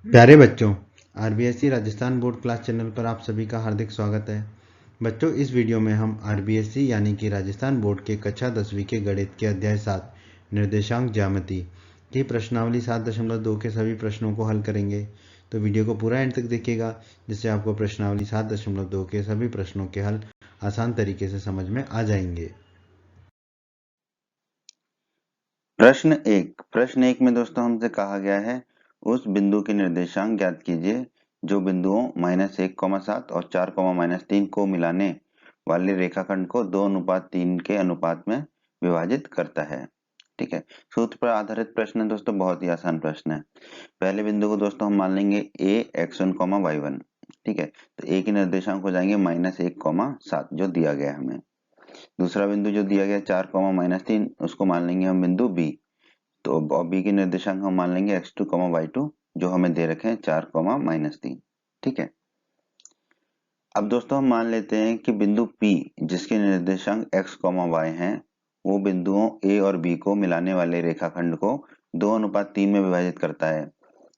प्यारे बच्चों, RBSC Rajasthan board class channel पर आप सभी का हार्दिक स्वागत है। बच्चों, इस वीडियो में हम आरबीएससी यानी कि राजस्थान बोर्ड के कक्षा 10वीं के गणित के अध्याय 7 निर्देशांक ज्यामिति की प्रश्नावली 7.2 के सभी प्रश्नों को हल करेंगे। तो वीडियो को पूरा एंड तक देखिएगा, जिससे आपको प्रश्नावली 7.2 के सभी प्रश्नों के हल आसान तरीके से समझ में आ जाएंगे। प्रश्न एक में दोस्तों हमसे कहा गया है उस बिंदु के निर्देशांक ज्ञात कीजिए जो बिंदुओं -1,7 और 4,-3 को मिलाने वाले रेखाखंड को 2:3 के अनुपात में विभाजित करता है। ठीक है, सूत्र पर आधारित प्रश्न है दोस्तों, बहुत ही आसान प्रश्न है। पहले बिंदु को दोस्तों हम मान लेंगे a x1, y1। ठीक है, तो a के निर्देशांक हो जाएंगे -1,7 जो दिया गया है हमें। दूसरा बिंदु जो दिया गया 4,-3 उसको मान लेंगे हम बिंदु बी। तो बी के निर्देशांक हम मान लेंगे x2, y2 जो हमें दे रखे हैं 4,-3। ठीक है, अब दोस्तों हम मान लेते हैं कि बिंदु P जिसके निर्देशांक x, y हैं वो बिंदुओं A और B को मिलाने वाले रेखाखंड को 2:3 में विभाजित करता है,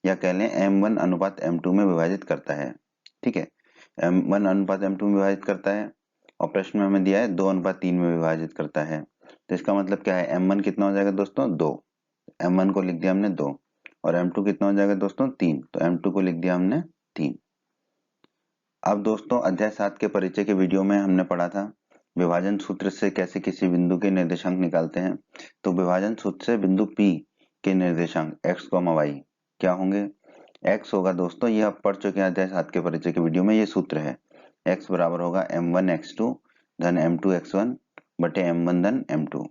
या कह लें m1:m2 में विभाजित करता है। ठीक है, m1:m2 में विभाजित करता है और प्रश्न में हमें दिया है 2:3 में विभाजित करता है। तो इसका मतलब क्या है, m1 कितना हो जाएगा दोस्तों 2, m1 को लिख दिया हमने 2, और m2 कितना हो जाएगा दोस्तों 3, तो m2 को लिख दिया हमने 3। अब दोस्तों अध्याय 7 के परिचय के वीडियो में हमने पढ़ा था विभाजन सूत्र से कैसे किसी बिंदु के निर्देशांक निकालते हैं। तो विभाजन सूत्र से बिंदु P के निर्देशांक x, y क्या होंगे। x होगा दोस्तों, ये आप पढ़ चुके हैं अध्याय 7 के परिचय के वीडियो में, ये सूत्र है x बराबर होगा m1 x2 धन m2 x1 बटे m1 धन m2,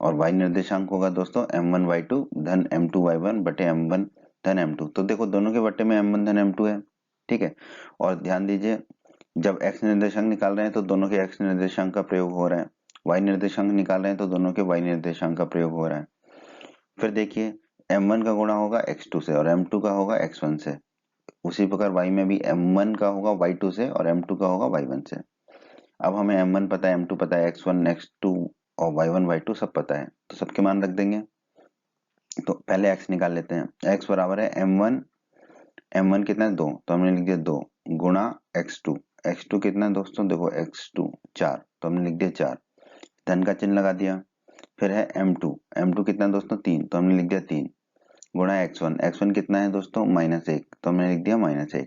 और y निर्देशांक होगा दोस्तों m1 y2 धन m2 y1 बटे m1 धन m2। तो देखो दोनों के बटे में m1 धन m2 है। ठीक है, और ध्यान दीजिए जब x निर्देशांक निकाल रहे हैं तो दोनों के x निर्देशांक का प्रयोग हो रहा है, y निर्देशांक निकाल रहे हैं तो दोनों के y निर्देशांक का प्रयोग हो रहा है। फिर देखिए m1 का गुणा होगा x2 से और m2 का होगा x1 से, उसी प्रकार y में भी m1 का होगा y2 से और m2 का होगा y1 से। अब हमें m1 पता है, m2 पता है, x1 x2 और y1 y2 सब पता है, तो सबके मान रख देंगे। तो पहले x निकाल लेते हैं, x बराबर है m1, m1 कितना है 2, तो हमने लिख दिया 2 गुणा x2, x2 कितना है दोस्तों देखो x2 4, तो हमने लिख दिया 4, धन का चिन्ह लगा दिया। फिर है m2, m2 कितना है दोस्तों 3, तो हमने लिख दिया 3 गुणा x1, x1 कितना है दोस्तों -1, तो हमने लिख दिया -1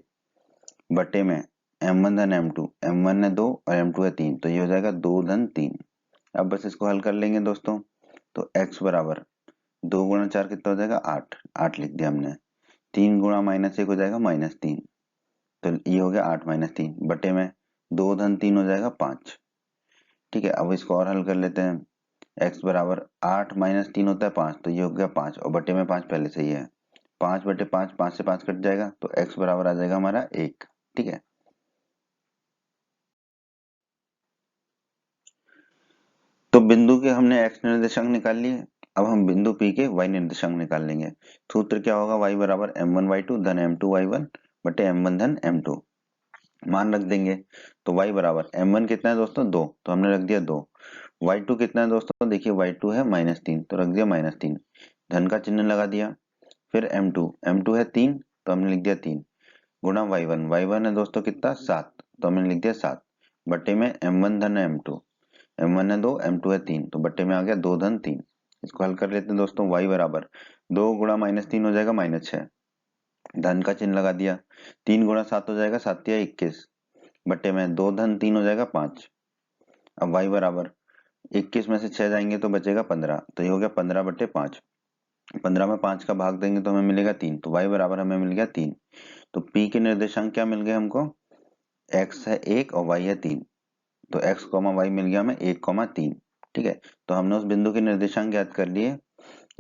बटे में m1 धन m2, m1 है 2 और m2 है 3, तो ये हो जाएगा 2 धन 3। अब बस इसको हल कर लेंगे दोस्तों, तो x बराबर 2 गुणा 4 कितना हो जाएगा 8, 8 लिख दिया हमने। 3 गुणा -1 हो जाएगा -3, तो ये हो गया 8 - 3 बटे में 2 धन 3 हो जाएगा 5। ठीक है, अब इसको और हल कर लेते हैं, x बराबर 8 - 3 होता है 5, तो ये हो गया 5 और बटे में 5 पहले से ही है, 5 बटे 5, 5 से 5 कट जाएगा, तो x बराबर आ जाएगा हमारा 1। ठीक है, तो बिंदु के हमने x निर्देशांक निकाल लिए। अब हम बिंदु P के y निर्देशांक निकाल लेंगे। सूत्र क्या होगा, y बराबर m1 y2 धन m2 y1 बटे m1 धन m2, मान रख देंगे। तो y बराबर m1 कितना है दोस्तों 2, तो हमने रख दिया 2, y2 कितना है दोस्तों देखिए y2 है -3, तो रख दिया -3, धन का चिन्ह लगा दिया। फिर m2 है 3, तो हमने लिख दिया 3 गुणा y1 है दोस्तों कितना 7, तो हमने लिख दिया 7 बटे में m1 धन m2, m1 है 2 m2 है 3, तो बटे में आ गया 2 धन 3। इसको हल कर लेते हैं दोस्तों, y बराबर 2 गुणा -3 हो जाएगा -6, धन का चिन्ह लगा दिया। 3 गुणा 7 हो जाएगा 7 या 21 बटे में 2 धन 3 हो जाएगा 5। अब y बराबर 21 में से 6 जाएंगे तो बचेगा 15, तो ये हो गया 15 बटे 5। 15 में 5 का भाग देंगे तो हमें मिलेगा 3, तो y बराबर हमें मिल गया 3। तो p के निर्देशांक क्या मिल गए हमको, x है 1 और y है 3, तो x, y मिल गया हमें 1, 3। ठीक है, तो हमने उस बिंदु के निर्देशांक ज्ञात कर लिए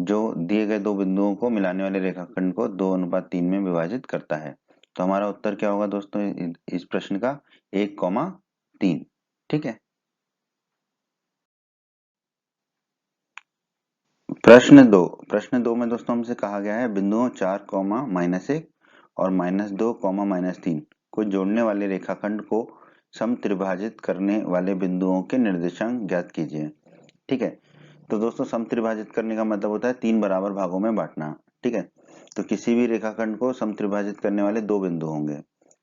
जो दिए गए दो बिंदुओं को मिलाने वाले रेखाखंड को 2:3 में विभाजित करता है। तो हमारा उत्तर क्या होगा दोस्तों इस प्रश्न का 1,3। ठीक है, प्रश्न दो में दोस्तों हमसे कहा गया है बिंदुओं 4, -1 और -2, -3 को जोड़ने वाले रेखाखंड को समत्रिभाजित करने वाले बिंदुओं के निर्देशांक ज्ञात कीजिए। ठीक है, तो दोस्तों समत्रिभाजित करने का मतलब होता है 3 बराबर भागों में बांटना। ठीक है, तो किसी भी रेखाखंड को समत्रिभाजित करने वाले दो बिंदु होंगे।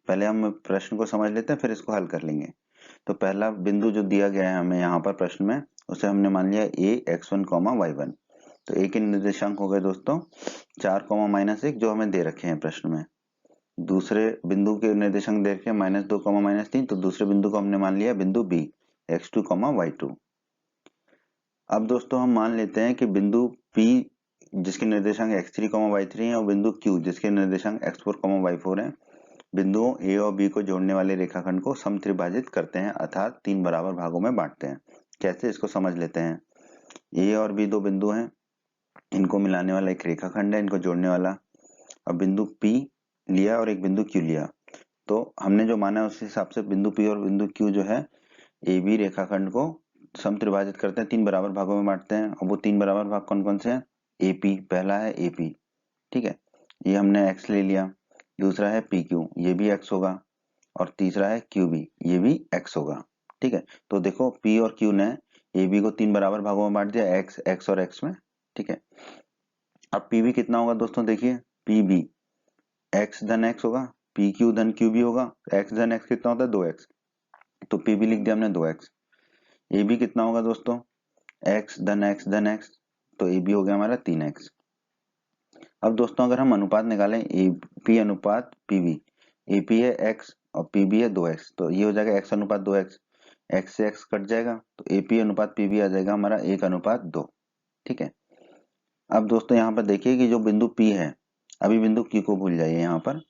पहले हम प्रश्न को समझ लेते हैं, फिर इसको हल कर लेंगे। तो पहला बिंदु जो दिया गया है हमें यहाँ पर प्रश्न में, उसे हमने मान लिया a x1, y1। तो a के निर्देशांक हो गए दोस्तों 4, -1 जो हमें दे रखे हैं प्रश्न में। दूसरे बिंदु के निर्देशांक दे रखे हैं -2, -3। तो दूसरे बिंदु को हमने मान लिया बिंदु b x2, y2। अब दोस्तों हम मान लेते हैं कि बिंदु P जिसके निर्देशांक x3, y3 हैं और बिंदु Q जिसके निर्देशांक x4, y4 हैं, बिंदुओं A और B को जोड़ने वाले रेखाखंड को समत्रिभाजित करते हैं, अर्थात 3 बराबर भागों में बांटते हैं। कैसे, इसको समझ लेते हैं। A और B दो बिंदु हैं, इनको मिलाने वाला एक रेखाखंड है, इनको जोड़ने वाला। अब बिंदु P लिया और एक बिंदु Q लिया, तो हमने जो माना है उस हिसाब से बिंदु P और बिंदु Q जो है AB रेखाखंड को समत्रिभाजित करते हैं, 3 बराबर भागों में बांटते हैं। और वो 3 बराबर भाग कौन कौन से हैं? AP, पहला है AP, ठीक है, ये हमने x ले लिया। दूसरा है PQ, ये भी x होगा। और तीसरा है QB, ये भी x होगा। ठीक है, तो देखो P और Q ने AB को 3 बराबर भागों में बांट दिया, x और x में। ठीक है, अब PB कितना होगा दोस्तों, देखिए PB x धन x होगा, PQ धन QB होगा। x धन x कितना होता है? 2x, तो PB लिख दिया हमने 2x। AB कितना होगा दोस्तों? x धन x धन x, तो AB हो गया हमारा 3x। अब दोस्तों अगर हम अनुपात निकालें AP अनुपात PB, AP है x और PB है 2x, तो ये हो जाएगा x अनुपात 2x, x से x कट जाएगा, तो AP अनुपात PB आ जाएगा हमारा 1:2। ठीक है, अब दोस्तों यहाँ पर देखिए कि जो बिंदु P है, अभी बिंदु Q को भूल जाइए। यहाँ पर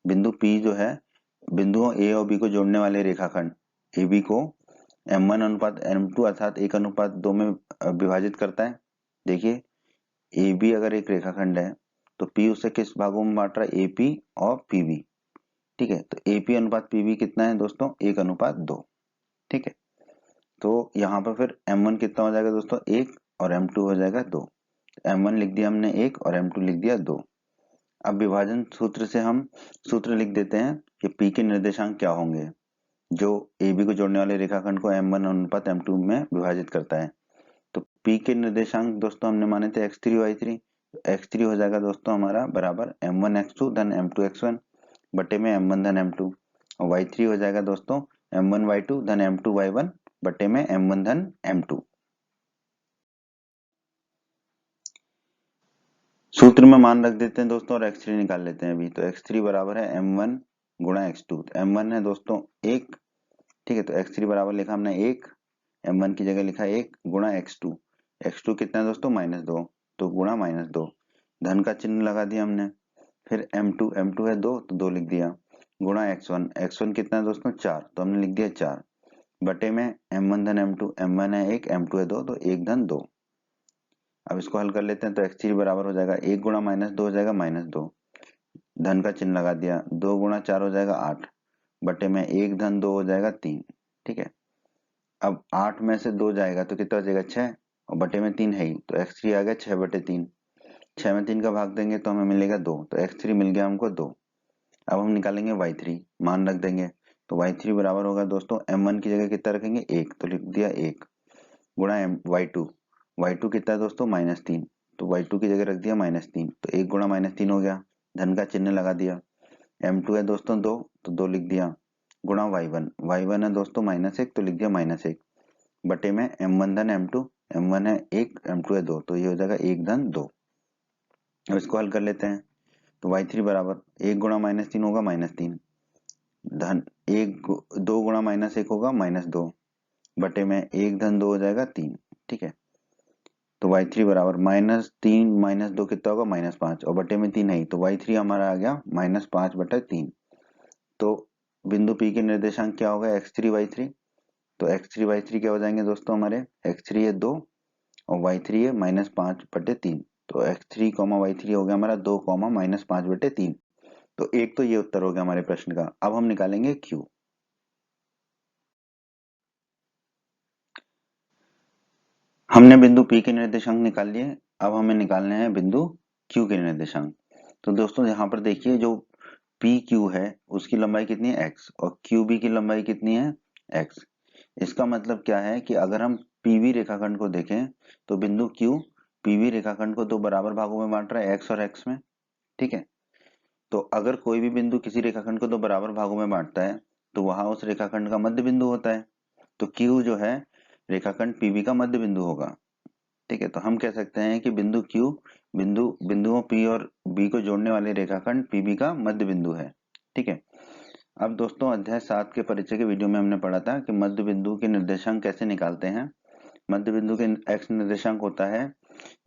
बिंदु P जो है बिंदुओं A और B को जोड़ने वाले रेखाखंड AB को M1 अनुपात M2 अर्थात 1:2 में विभाजित करता है। देखिए AB अगर एक रेखाखंड है तो P उसे किस भागों में बांट रहा है? AP और PB। ठीक है, तो AP अनुपात PB कितना है दोस्तों? 1:2। ठीक है, तो यहाँ पर फिर M1 कितना हो जाएगा दोस्तों? 1 और M2 हो जाएगा 2। M1 लिख दिया हमने 1 और M2 लिख दिया 2। अब विभाजन सूत्र से हम सूत्र लिख देते हैं कि P के निर्देशांक क्या होंगे जो AB को जोड़ने वाले रेखाखंड को M1 अनुपात M2 में विभाजित करता है। तो P के निर्देशांक दोस्तों हमने माने थे x3, y3। तो x3 हो जाएगा दोस्तों हमारा बराबर M1 x2 धन M2 x1 बटे में M1 धन M2, और y3 हो जाएगा दोस्तों M1 y2 धन M2 y1 बटे में M1 धन M2। सूत्र में मान रख देते हैं दोस्तों और x3 निकाल लेते हैं अभी। तो x3 बराबर है M1 गुणा x2। तो M1 है दोस्तों 1, ठीक है, तो x3 बराबर लिखा हमने 1, M1 की जगह लिखा 1 गुणा x2। x2 कितना है दोस्तों? -2, तो गुणा -2, धन का चिन्ह लगा दिया हमने। फिर M2 है 2, तो 2 लिख दिया, गुणा x1 कितना है दोस्तों? 4, तो हमने लिख दिया 4 बटे में M1 धन M2, M1 है 1, M2 है 2, तो 1 धन 2। अब इसको हल कर लेते हैं, तो x3 बराबर हो जाएगा 1 गुणा -2 हो जाएगा -2, धन का चिन्ह लगा दिया, 2 गुणा 4 हो जाएगा 8 बटे में 1 धन 2 हो जाएगा 3। ठीक है, अब 8 में से 2 जाएगा तो कितना बचेगा? 6, और बटे में 3 है ही, तो x3 आ गया 6/3। 6 में 3 का भाग देंगे तो हमें मिलेगा 2, तो x3 मिल गया हमको 2। अब हम निकालेंगे y3, मान रख देंगे, तो y3 बराबर होगा दोस्तों M1 की जगह कितना रखेंगे? 1, तो लिख दिया 1 गुणा y2 कितना है दोस्तों? -3, तो y2 की जगह रख दिया -3, तो 1 गुणा -3 हो गया, धन का चिन्ह लगा दिया। M2 है दोस्तों 2, तो 2 लिख दिया, गुणा y1 है दोस्तों -1, तो लिख दिया -1 बटे में M1 धन M2, M1 है 1, M2 है 2, तो ये हो जाएगा 1 धन 2। अब इसको हल कर लेते हैं, तो y3 बराबर 1 गुणा -3 होगा -3, धन 2 गुणा -1 होगा -2 बटे में 1 धन 2 हो जाएगा 3। ठीक है, तो y3 बराबर -3 -2 कितना होगा? -5, और बटे में 3 है, तो y3 हमारा आ गया -5/3। तो बिंदु P के निर्देशांक क्या होगा? x3 y3, तो x3 y3 क्या हो जाएंगे दोस्तों हमारे? x3 है 2 और y3 है -5/3, तो x3 y3 हो गया हमारा 2 -5/3। तो एक तो ये उत्तर हो गया हमारे प्रश्न का। अब हम निकालेंगे Q। हमने बिंदु P के निर्देशांक निकाल लिए, अब हमें निकालने हैं बिंदु Q के निर्देशांक। तो दोस्तों यहाँ पर देखिए जो PQ है उसकी लंबाई कितनी है? x, और QB की लंबाई कितनी है? x। इसका मतलब क्या है कि अगर हम PV रेखाखंड को देखें तो बिंदु Q PV रेखाखंड को दो बराबर भागों में बांट रहा है, x और x में। ठीक है। तो अगर कोई भी बिंदु किसी रेखाखंड को दो बराबर भागों में बांटता है तो वहां उस रेखाखंड का मध्य बिंदु होता है। तो Q जो है रेखाखंड PB का मध्य बिंदु होगा। ठीक है, तो हम कह सकते हैं कि बिंदु Q बिंदुओं P और B को जोड़ने वाले रेखाखंड PB का मध्य बिंदु है। ठीक है। अब दोस्तों अध्याय 7 के परिचय के वीडियो में हमने पढ़ा था कि मध्य बिंदु के निर्देशांक कैसे निकालते हैं। मध्य बिंदु के x निर्देशांक होता है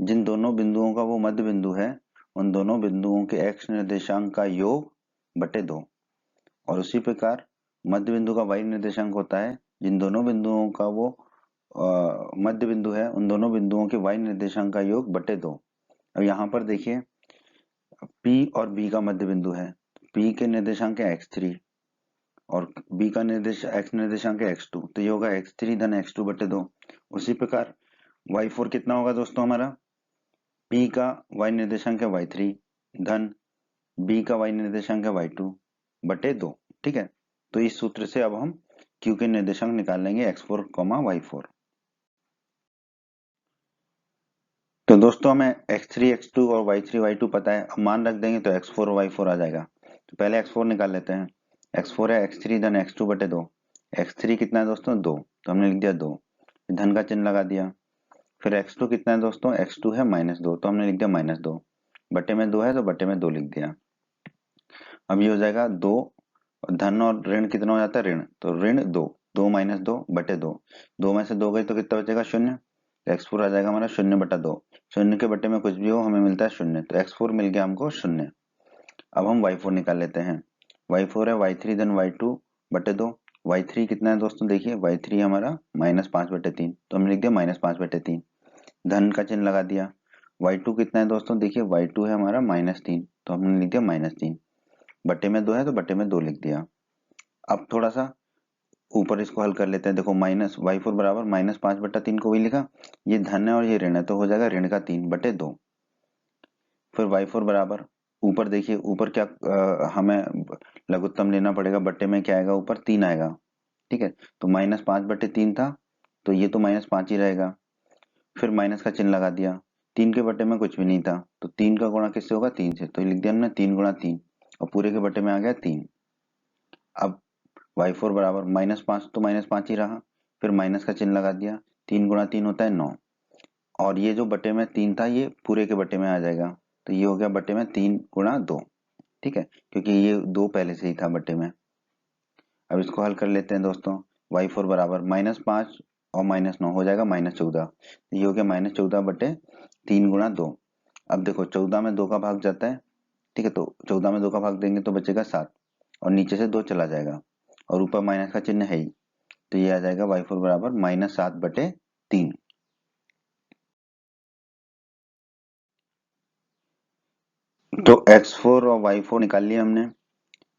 जिन दोनों बिंदुओं का वो मध्य बिंदु है उन दोनों बिंदुओं के x निर्देशांक का योग बटे 2। और उसी प्रकार मध्य बिंदु का y निर्देशांक होता है जिन दोनों बिंदुओं का वो मध्य बिंदु है उन दोनों बिंदुओं के y निर्देशांक का योग बटे 2। अब यहाँ पर देखिए P और B का मध्य बिंदु है। P के निर्देशांक है x3 और B का x निर्देशांक है x2, तो ये होगा x3 धन x2 बटे 2। उसी प्रकार y4 कितना होगा दोस्तों हमारा, P का y निर्देशांक है y3 धन B का y निर्देशांक है y2 बटे 2। ठीक है, तो इस सूत्र से अब हम Q के निर्देशांक निकाल लेंगे x4, y4। तो दोस्तों हमें x3, x2 और y3, y2 पता है, अब मान रख देंगे तो x4 और y4 आ जाएगा। तो पहले x4 निकाल लेते हैं। x4 है x3 धन x2 बटे 2। x3 कितना है दोस्तों 2, तो हमने लिख दिया 2, धन का चिन्ह लगा दिया। फिर x2 कितना है दोस्तों, x2 है -2, तो हमने लिख दिया -2, बटे में 2 है तो बटे में 2 लिख दिया। अब ये हो जाएगा 2, धन और ऋण कितना हो जाता है ऋण, तो ऋण 2, 2 - 2 बटे 2, 2 में से 2 गई तो कितना बचेगा 0, x4 आ जाएगा हमारा 0 बटा 2। 0 के बटे में कुछ भी हो हमें मिलता है 0, तो x4 मिल गया हमको 0। अब हम y4 निकाल लेते हैं। y4 है y3 धन y2 बटे 2। y3 कितना है दोस्तों, देखिए y3 हमारा -5 बटे 3, तो हमने लिख दिया -5 बटे 3, धन का चिन्ह लगा दिया। y2 कितना है दोस्तों, देखिए y2 है हमारा -3, तो हमने लिख दिया -3, बटे में 2 है तो बटे में 2 लिख दिया। अब थोड़ा सा ऊपर इसको हल कर लेते हैं। देखो y4 बराबर -5 बटा 3 को वही लिखा, ये धन है और ये ऋण है तो हो जाएगा ऋण का 3 बटे 2। फिर y4 बराबर ऊपर देखिए ऊपर क्या हमें लघुत्तम लेना पड़ेगा, बटे में क्या आएगा ऊपर 3 आएगा। ठीक है, तो -5 बटे 3 था तो ये तो -5 ही रहेगा। फिर माइनस का चिन्ह लगा दिया, 3 के बटे में कुछ भी नहीं था तो 3 का गुणा किससे होगा 3 से, तो लिख दिया हमने 3 गुणा 3 और पूरे के बटे में आ गया 3। अब y4 बराबर -5 तो -5 ही रहा, फिर माइनस का चिन्ह लगा दिया, 3 गुणा 3 होता है 9 और ये जो बटे में 3 था ये पूरे के बटे में आ जाएगा, तो ये हो गया बटे में 3 गुणा 2। ठीक है, क्योंकि ये 2 पहले से ही था बटे में। अब इसको हल कर लेते हैं दोस्तों। y4 बराबर -5 और -9 हो जाएगा -14, ये हो गया -14 बटे 3 गुणा 2। अब देखो 14 में 2 का भाग जाता है, ठीक है, तो 14 में 2 का भाग देंगे तो बचेगा 7 और नीचे से 2 चला जाएगा और ऊपर माइनस का चिन्ह है ही, तो ये आ जाएगा y4 बराबर -7 बटे 3। तो x4 और y4 निकाल लिया हमने,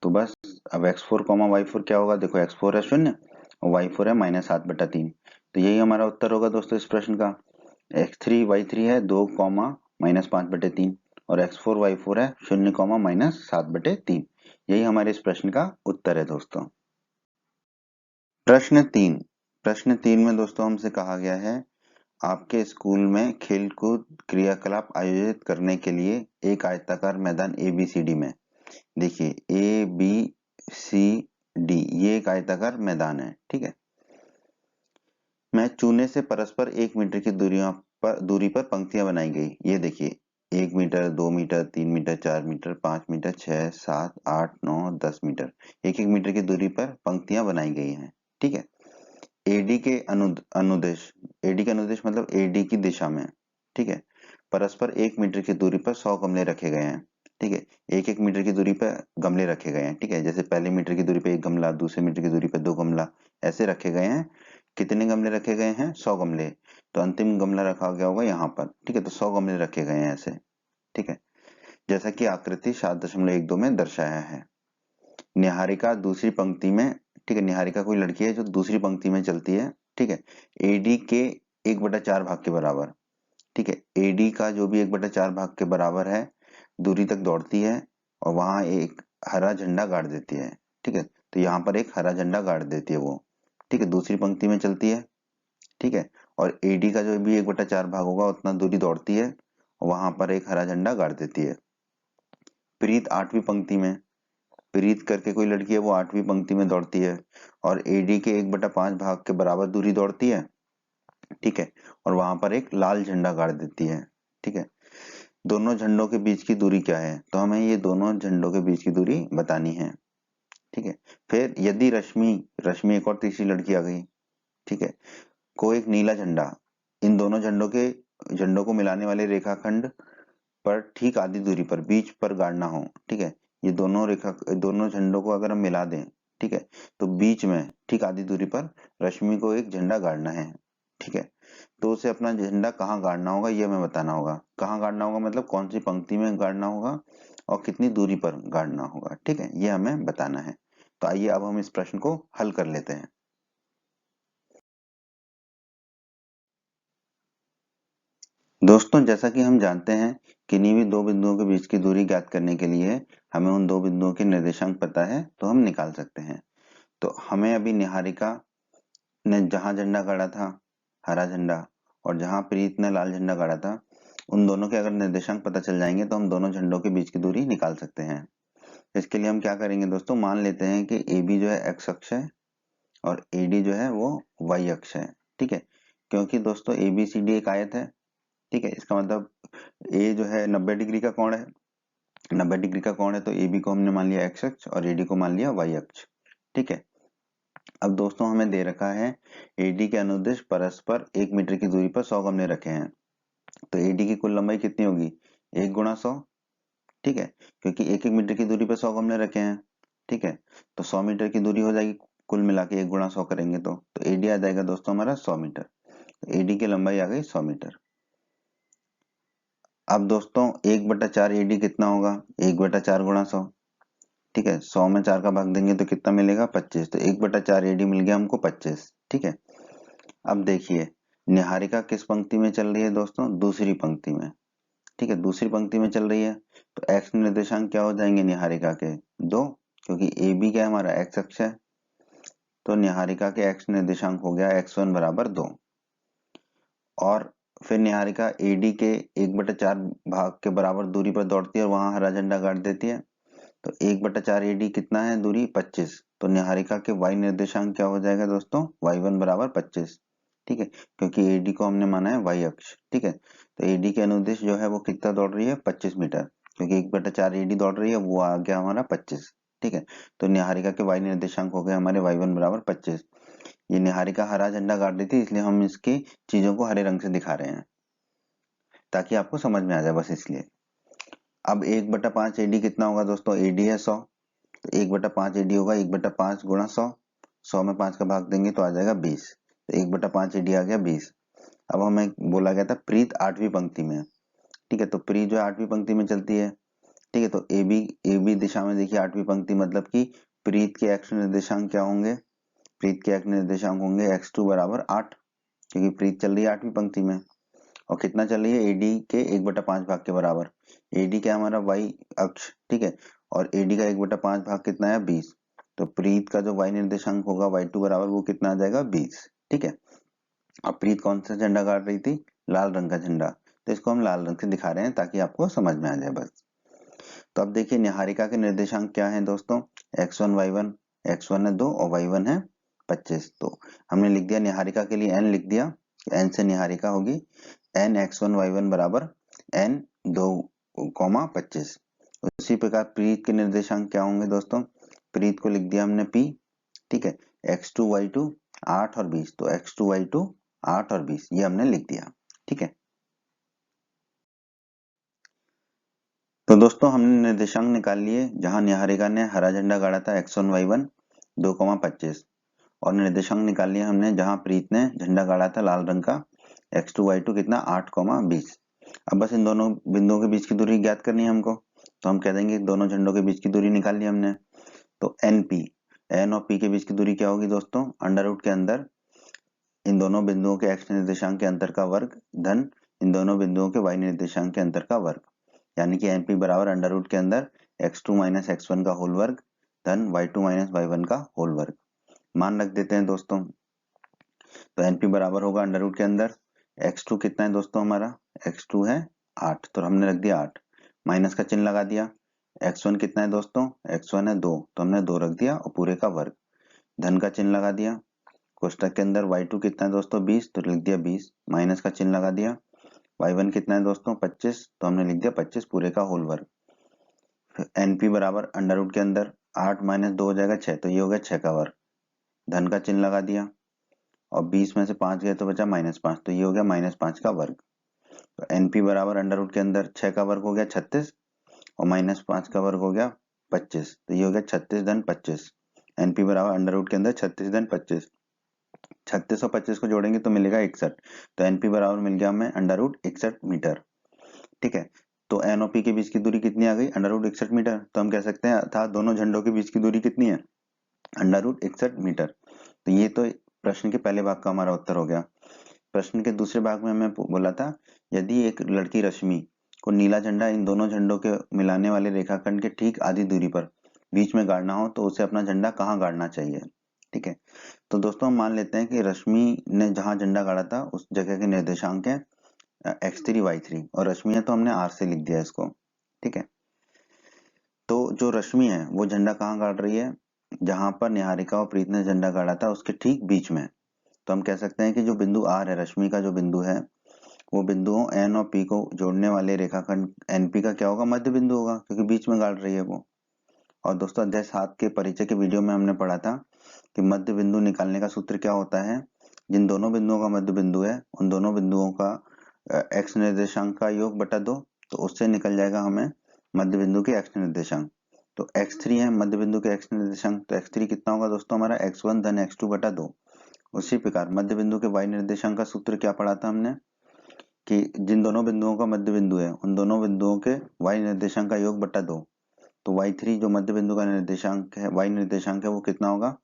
तो बस अब x4, y4 क्या होगा, देखो x4 है 0 और y4 है -7 बटा 3, तो यही हमारा उत्तर होगा दोस्तों इस प्रश्न का। x3 y3 है 2, -5 बटे 3 और x4 y4 है 0, -7 बटे 3। यही हमारे इस प्रश्न का उत्तर है दोस्तों। प्रश्न 3 में दोस्तों हमसे कहा गया है आपके स्कूल में खेलकूद क्रियाकलाप आयोजित करने के लिए एक आयताकार मैदान ABCD में, देखिए ABCD ये एक आयताकार मैदान है। ठीक है, मैं चूने से परस्पर 1 मीटर की दूरी पर पंक्तियां बनाई गई। ये देखिए 1 metre, 2 metre, 3 metre, 4 metre, 5 metre, 6, 7, 8, 9, 10 metre, 1-1 metre की दूरी पर पंक्तियां बनाई गई हैं। ठीक है, AD के अनुदेश मतलब AD की दिशा में, ठीक है, परस्पर 1 मीटर की दूरी पर 100 गमले रखे गए हैं। ठीक है, 1-1 मीटर की दूरी पर गमले रखे गए हैं। ठीक है, जैसे पहले मीटर की दूरी पे 1 गमला, दूसरे मीटर की दूरी पे 2 गमला, ऐसे रखे गए हैं। कितने गमले रखे गए हैं, 100 गमले, तो अंतिम गमला रखा गया होगा यहाँ पर। ठीक है, तो 100 गमले रखे गए हैं ऐसे। ठीक है, जैसा कि आकृति 7.12 में दर्शाया है। निहारिका दूसरी पंक्ति में, ठीक है, निहारिका कोई लड़की है जो दूसरी पंक्ति में चलती है। ठीक है, AD के 1/4 भाग के बराबर, ठीक है, AD का जो भी 1/4 भाग के बराबर है दूरी तक दौड़ती है और वहां एक हरा झंडा गाड़ देती है। ठीक है, तो यहाँ पर एक हरा झंडा गाड़ देती है वो। ठीक है, दूसरी पंक्ति में चलती है। ठीक है, और AD का जो भी 1/4 भाग होगा उतना दूरी दौड़ती है और वहां पर एक हरा झंडा गाड़ देती है। प्रीत 8वीं पंक्ति में, प्रीत करके कोई लड़की है वो 8वीं पंक्ति में दौड़ती है और एडी के 1/5 भाग के बराबर दूरी दौड़ती है, ठीक है, और वहां पर एक लाल झंडा गाड़ देती है, ठीक है। दोनों झंडों के बीच की दूरी क्या है, तो हमें ये दोनों झंडों के बीच की दूरी बतानी है, ठीक है। फिर यदि रश्मि एक और तीसरी लड़की आ गई, ठीक है, को एक नीला झंडा इन दोनों झंडों को मिलाने वाले रेखाखंड पर ठीक आधी दूरी पर बीच पर गाड़ना हो, ठीक है। ये दोनों झंडों को अगर हम मिला दें, ठीक है, तो बीच में ठीक आधी दूरी पर रश्मि को एक झंडा गाड़ना है, ठीक है। तो उसे अपना झंडा कहाँ गाड़ना होगा ये हमें बताना होगा। कहाँ गाड़ना होगा मतलब कौन सी पंक्ति में गाड़ना होगा और कितनी दूरी पर गाड़ना होगा, ठीक है, ये हमें बताना है। तो आइए अब हम इस प्रश्न को हल कर लेते हैं। दोस्तों, जैसा कि हम जानते हैं किन्हीं भी दो बिंदुओं के बीच की दूरी ज्ञात करने के लिए हमें उन दो बिंदुओं के निर्देशांक पता है तो हम निकाल सकते हैं। तो हमें अभी निहारिका ने जहां झंडा गाड़ा था हरा झंडा और जहां प्रीत ने लाल झंडा गाड़ा था, उन दोनों के अगर निर्देशांक पता चल जाएंगे तो हम दोनों झंडों के बीच की दूरी निकाल सकते हैं। इसके लिए हम क्या करेंगे दोस्तों, मान लेते हैं कि ए बी जो है एक्स अक्ष है और ए डी जो है वो वाई अक्ष है, ठीक है। क्योंकि दोस्तों ए बी सी डी एक आयत है, ठीक है, इसका मतलब ए जो है 90 डिग्री का कोण है, 90 डिग्री का कोण है तो ए बी को हमने मान लिया एक्स अक्ष और ए डी को मान लिया वाई अक्ष, ठीक है। अब दोस्तों हमें दे रखा है एडी के अनुदिश परस्पर 1 मीटर की दूरी पर 100 गमले रखे हैं, तो एडी की कुल लंबाई कितनी होगी 1 गुणा 100, ठीक है, क्योंकि 1-1 मीटर की दूरी पर 100 गमले रखे हैं, ठीक है। तो 100 मीटर की दूरी हो जाएगी कुल मिला के 1 गुणा 100 करेंगे तो एडी आ जाएगा दोस्तों हमारा 100 मीटर। तो एडी की लंबाई आ गई 100 मीटर। अब दोस्तों 1/4 एडी कितना होगा 1/4 गुणा 100, ठीक है, 100 में 4 का भाग देंगे तो कितना मिलेगा 25, तो 1/4 एडी मिल गया हमको 25, ठीक है। अब देखिए निहारिका किस पंक्ति में चल रही है दोस्तों, दूसरी पंक्ति में, ठीक है, दूसरी पंक्ति में चल रही है तो एक्स निर्देशांक क्या हो जाएंगे निहारिका के 2, क्योंकि ए बी क्या है हमारा एक्स अक्ष है, तो निहारिका के एक्स निर्देशांक हो गया x1 बराबर 2। और फिर निहारिका एडी के 1/4 भाग के बराबर दूरी पर दौड़ती है और वहां हरा झंडा गाड़ देती है, तो 1/4 एडी कितना है दूरी 25, तो निहारिका के y निर्देशांक क्या हो जाएगा दोस्तों y1 बराबर 25, ठीक है, क्योंकि एडी को हमने माना है y अक्ष, ठीक है। तो एडी के अनुदिश जो है वो कितना दौड़ रही है 25 मीटर, क्योंकि 1/4 एडी दौड़ रही है वो आ गया हमारा 25, ठीक है। तो निहारिका के y निर्देशांक हो गए हमारे y1 बराबर 25। ये निहारिका हरा झंडा गाड़ रही थी इसलिए हम इसकी चीजों को हरे रंग से दिखा रहे हैं ताकि आपको समझ में आ जाए, बस इसलिए। अब 1/5 एडी कितना होगा दोस्तों, एडी है 100, तो 1/5 एडी होगा 1/5 गुणा 100, 100 में 5 का भाग देंगे तो आ जाएगा 20, तो 1/5 एडी आ गया 20। अब हमें बोला गया था प्रीत 8वीं पंक्ति में, ठीक है, तो प्रीत जो है 8वीं पंक्ति में चलती है, ठीक है। तो ए बी दिशा में देखिए 8वीं पंक्ति मतलब कि प्रीत के एक्स निर्देशांक क्या होंगे, प्रीत के एक्स निर्देशांक होंगे x2 बराबर 8, क्योंकि प्रीत चल रही है 8वीं पंक्ति में और कितना चल रही है एडी के 1/5 भाग के बराबर, एडी क्या हमारा y अक्ष, ठीक है, और एडी का 1/5 भाग कितना है 20, तो प्रीत का जो y निर्देशांक होगा y2 बराबर वो कितना आ जाएगा 20, ठीक है। अब प्रीत कौन सा झंडा गाड़ रही थी, लाल रंग का झंडा, तो इसको हम लाल रंग से दिखा रहे हैं ताकि आपको समझ में आ जाए बस। तो अब देखिए निहारिका के निर्देशांक क्या है दोस्तों, x1 y1, x1 है 2 और y1 है 25, तो हमने लिख दिया निहारिका के लिए n लिख दिया, n से निहारिका होगी n x1 y1 बराबर n 2,25। उसी प्रकार प्रीत के निर्देशांक क्या होंगे दोस्तों, प्रीत को लिख दिया हमने p, ठीक है, x2 y2 8 और 20, तो x2 y2 8 और 20 ये हमने लिख दिया, ठीक है। तो दोस्तों हमने निर्देशांक निकाल लिए, जहां निहारिका ने हरा झंडा गाड़ा था x1 y1 2,25 और निर्देशांक निकाल लिया हमने जहां प्रीत ने झंडा गाड़ा था लाल रंग का x2 y2 कितना 8,20। अब बस इन दोनों बिंदुओं के बीच की दूरी ज्ञात करनी है हमको, तो हम कह देंगे दोनों झंडों के बीच की दूरी निकाल ली हमने, तो n और p के बीच की दूरी क्या होगी दोस्तों, अंडर रूट के अंदर इन दोनों बिंदुओं के x निर्देशांक के अंतर का वर्ग धन इन दोनों बिंदुओं के y निर्देशांक के अंतर का वर्ग, यानी कि np बराबर अंडर रूट के अंदर x2 माइनस x1 का होल वर्ग धन y2 माइनस y1 का होल वर्ग। मान रख देते हैं दोस्तों, तो np बराबर होगा अंडर रूट के अंदर x2 कितना है दोस्तों हमारा, x2 है 8, तो हमने रख दिया 8, माइनस का चिन्ह लगा दिया, x1 कितना है दोस्तों, x1 है 2, तो हमने 2 रख दिया और पूरे का वर्ग, धन का चिन्ह लगा दिया। कोष्टक के अंदर y2 कितना है दोस्तों 20, तो लिख दिया 20, माइनस का चिन्ह लगा दिया। y1 कितना है दोस्तों 25, तो हमने लिख दिया 25 पूरे का होल वर्ग। np बराबर अंडर रूट के अंदर 8 माइनस 2 हो जाएगा 6, तो ये हो गया 6 का वर्ग, धन का चिन्ह लगा दिया और 20 में से 5 गए तो बचा -5, तो ये हो गया -5 का वर्ग। तो np बराबर अंडर रूट के अंदर 6 का वर्ग हो गया 36 और -5 का वर्ग हो गया 25, तो ये हो गया 36 धन 25। np बराबर अंडर रूट के अंदर 36 धन 25, 36 और 25 को जोड़ेंगे तो मिलेगा 61, तो np बराबर मिल गया हमें अंडर रूट 61 मीटर। ठीक है, तो एन और पी के बीच की दूरी कितनी आ गई, अंडर रूट 61 मीटर। तो हम कह सकते हैं अर्थात दोनों झंडों के बीच की दूरी कितनी है, अंडर रूट 61 मीटर। तो ये तो प्रश्न के पहले भाग का हमारा उत्तर हो गया। प्रश्न के दूसरे भाग में हमें बोला था यदि एक लड़की रश्मि को नीला झंडा इन दोनों झंडों के मिलाने वाले रेखाखंड के ठीक आधी दूरी पर बीच में गाड़ना हो तो उसे अपना झंडा कहाँ गाड़ना चाहिए। ठीक है, तो दोस्तों हम मान लेते हैं कि रश्मि ने जहां झंडा गाड़ा था उस जगह के निर्देशांक है x3 y3 और रश्मि है तो हमने r से लिख दिया इसको। ठीक है, तो जो रश्मि है वो झंडा कहाँ गाड़ रही है, जहां पर निहारिका और प्रीत ने झंडा गाड़ा था उसके ठीक बीच में। तो हम कह सकते हैं कि जो बिंदु r है, रश्मि का जो बिंदु है वो बिंदुओं n और p को जोड़ने वाले रेखाखंड np का क्या होगा, मध्य बिंदु होगा, क्योंकि बीच में गाड़ रही है वो। और दोस्तों अध्याय 7 के परिचय के वीडियो में हमने पढ़ा था कि मध्य बिंदु निकालने का सूत्र क्या होता है, जिन दोनों बिंदुओं का मध्य बिंदु है उन दोनों बिंदुओं का x निर्देशांक का योग बटा 2, तो उससे निकल जाएगा हमें मध्य बिंदु के x निर्देशांक। तो x3 है मध्य बिंदु के x निर्देशांक, तो x3 कितना होगा दोस्तों हमारा x1 धन x2 बटा 2। उसी प्रकार मध्य बिंदु के y निर्देशांक का सूत्र क्या पढ़ा था हमने कि जिन दोनों बिंदुओं का मध्य बिंदु है उन दोनों बिंदुओं के y निर्देशांक का योग बटा 2। तो y3 जो मध्य बिंदु का निर्देशांक है, y निर्देशांक है, वो कितना होगा,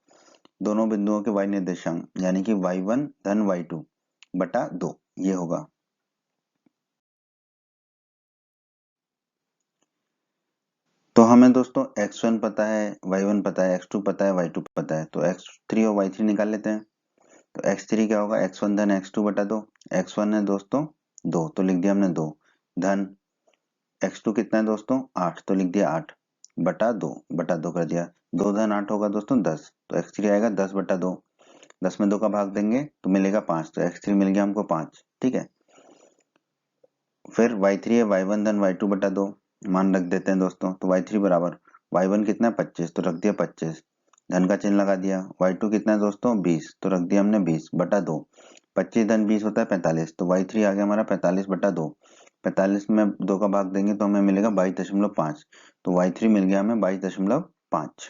दोनों बिंदुओं के y निर्देशांक यानी कि y1 धन y2 बटा 2 ये होगा। तो हमें दोस्तों x1 पता है, y1 पता है, x2 पता है, y2 पता है, तो x3 और y3 निकाल लेते हैं। तो x3 क्या होगा, x1 धन x2 बटा 2, x1 है दोस्तों 2, तो लिख दिया हमने 2, धन x2 कितना है दोस्तों 8, तो लिख दिया 8 बटा 2 कर दिया, 2 धन 8 होगा दोस्तों 10, तो x3 आएगा 10 बटा 2, 10 में 2 का भाग देंगे तो मिलेगा 5, तो x3 मिल गया हमको 5। ठीक है, फिर y3 है y1 धन y2 बटा 2, मान रख देते हैं दोस्तों। तो y3 बराबर y1 कितना है 25, तो रख दिया 25, धन का चिन्ह लगा दिया। y2 कितना है दोस्तों 20, तो रख दिया हमने 20 बटा 2, 25 धन 20 होता है 45, तो y3 आ गया हमारा 45 बटा 2, 45 में 2 का भाग देंगे तो हमें मिलेगा 22.5, तो y3 मिल गया हमें 22.5।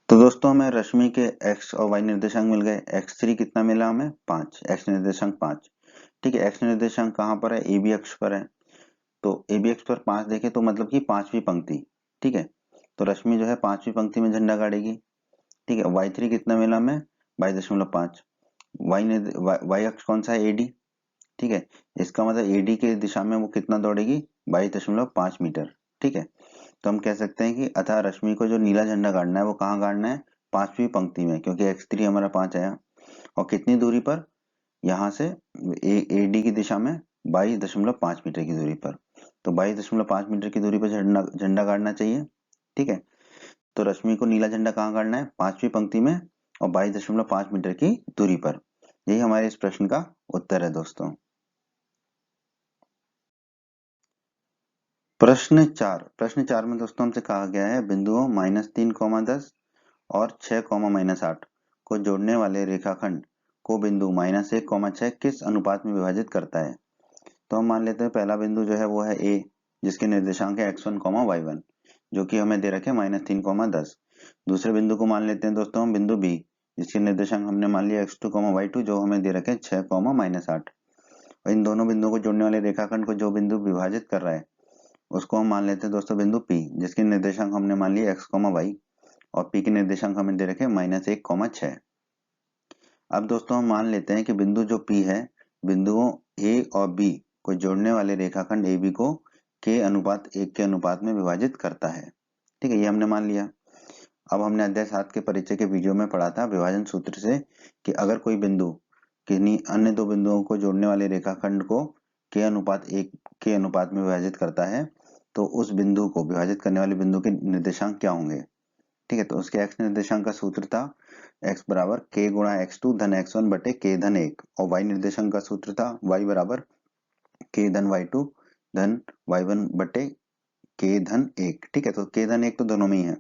तो दोस्तों हमें रश्मि के x और y निर्देशांक मिल गए। x3 कितना मिला हमें 5, x निर्देशांक 5। ठीक है, x निर्देशांक कहाँ पर है, ए बी अक्ष पर है, तो ए बी अक्ष पर 5 देखे तो मतलब कि 5वीं पंक्ति। ठीक है, तो रश्मि जो है 5वीं पंक्ति में झंडा गाड़ेगी। ठीक है, y3 कितना मिला हमें 22.5, y अक्ष कौन सा है AD। ठीक है, इसका मतलब AD के दिशा में वो कितना दौड़ेगी 22.5 मीटर। ठीक है, तो हम कह सकते हैं कि अतः रश्मि को जो नीला झंडा गाड़ना है वो कहाँ गाड़ना है, 5वीं पंक्ति में, क्योंकि x3 हमारा 5 आया। और कितनी दूरी पर, यहाँ से AD की दिशा में 22.5 मीटर की दूरी पर, तो 22.5 मीटर की दूरी पर झंडा गाड़ना चाहिए। ठीक है, तो रश्मि को नीला झंडा कहाँ गाड़ना है, 5वीं पंक्ति में और 22.5 मीटर की दूरी पर। यही हमारे इस प्रश्न का उत्तर है दोस्तों। प्रश्न 4 में दोस्तों हमसे कहा गया है बिंदुओं -3, 10 और 6, -8 को जोड़ने वाले रेखाखंड को बिंदु -1, 6 किस अनुपात में विभाजित करता है। तो हम मान लेते हैं पहला बिंदु जो है वो है A, जिसके निर्देशांक है x1, y1, जो कि हमें दे रखे -3, 10। दूसरे बिंदु को मान लेते हैं दोस्तों हम बिंदु B, जिसके निर्देशांक हमने मान लिया x2, y2, जो हमें दे रखे 6, -8। और इन दोनों बिंदुओं को जोड़ने वाले रेखाखंड को जो बिंदु विभाजित कर रहा है उसको हम मान लेते हैं दोस्तों बिंदु P, जिसके निर्देशांक हमने मान लिए x, y और P के निर्देशांक हमें दे रखे -1, 6। अब दोस्तों हम मान लेते हैं कि बिंदु जो P है बिंदुओं A और B को जोड़ने वाले रेखाखंड AB को k/1 के अनुपात में विभाजित करता है। ठीक है, ये हमने मान लिया। अब हमने अध्याय 7 के परिचय के वीडियो में पढ़ा था विभाजन सूत्र से कि अगर कोई बिंदु किन्हीं अन्य दो बिंदुओं को जोड़ने वाले रेखाखंड को के अनुपात 1 के अनुपात में विभाजित करता है तो उस बिंदु को विभाजित करने वाले बिंदु के निर्देशांक क्या होंगे। ठीक है, तो उसके x निर्देशांक का सूत्र था x बराबर k गुणा x2 धन x1 बटे k धन 1 और y निर्देशांक का सूत्र था y बराबर k धन y2 धन y1 बटे k धन 1। ठीक है, तो k धन 1 तो दोनों में ही है।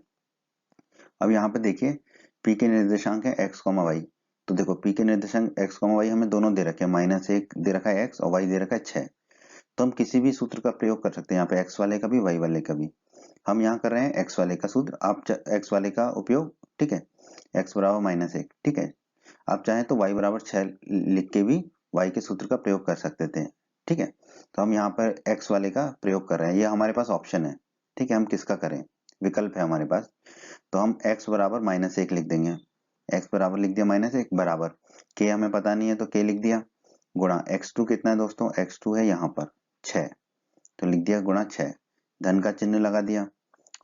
अब यहाँ पे देखिए p के निर्देशांक है x, y। तो देखो p के निर्देशांक x, y हमें दोनों दे रखे हैं, -1 दे रखा है x और y दे रखा है 6। तो हम किसी भी सूत्र का प्रयोग कर सकते हैं, यहाँ पे x वाले का भी y वाले का भी। हम यहाँ कर रहे हैं x वाले का सूत्र, आप x वाले का उपयोग, ठीक है, x बराबर -1। ठीक है, आप चाहें तो y बराबर 6 लिख के भी y के सूत्र का प्रयोग कर सकते थे। ठीक है, तो हम यहाँ पर x वाले का प्रयोग कर रहे हैं, ये हमारे पास ऑप्शन है। ठीक है, हम किसका करें, विकल्प है हमारे पास। तो हम x बराबर -1 लिख देंगे, x बराबर लिख दिया -1 बराबर k हमें पता नहीं है तो k लिख दिया, गुणा x2 कितना है दोस्तों, x2 है यहाँ पर 6, तो लिख दिया गुणा 6, धन का चिन्ह लगा दिया,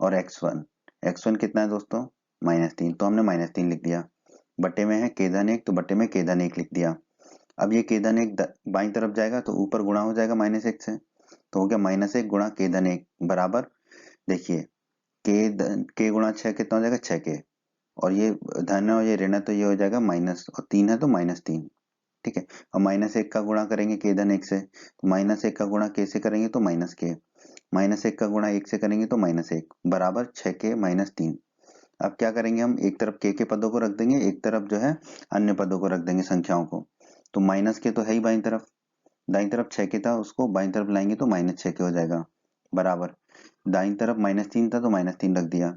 और x1 कितना है दोस्तों -3, तो हमने -3 लिख दिया, बटे में है k धन 1 तो बटे में k धन 1 लिख दिया। अब ये k धन 1 बाईं तरफ जाएगा तो ऊपर गुणा हो जाएगा -1 से, तो हो गया -1 गुणा k धन 1 बराबर, देखिए k गुणा 6 कितना हो जाएगा 6k, और ये धन है और ये ऋण है तो ये हो जाएगा माइनस, और 3 है तो -3। ठीक है, अब -1 का गुणा करेंगे k धन 1 से, तो -1 का गुणा k से करेंगे तो -k, -1 का गुणा 1 से करेंगे तो -1 बराबर 6k -3। अब क्या करेंगे, हम एक तरफ k के पदों को रख देंगे, एक तरफ जो है अन्य पदों को रख देंगे, संख्याओं को। तो -k तो है ही बाईं तरफ, दाईं तरफ 6k था, उसको बाईं तरफ लाएंगे तो -6k हो जाएगा, बराबर दाईं तरफ -3 था तो -3 रख दिया,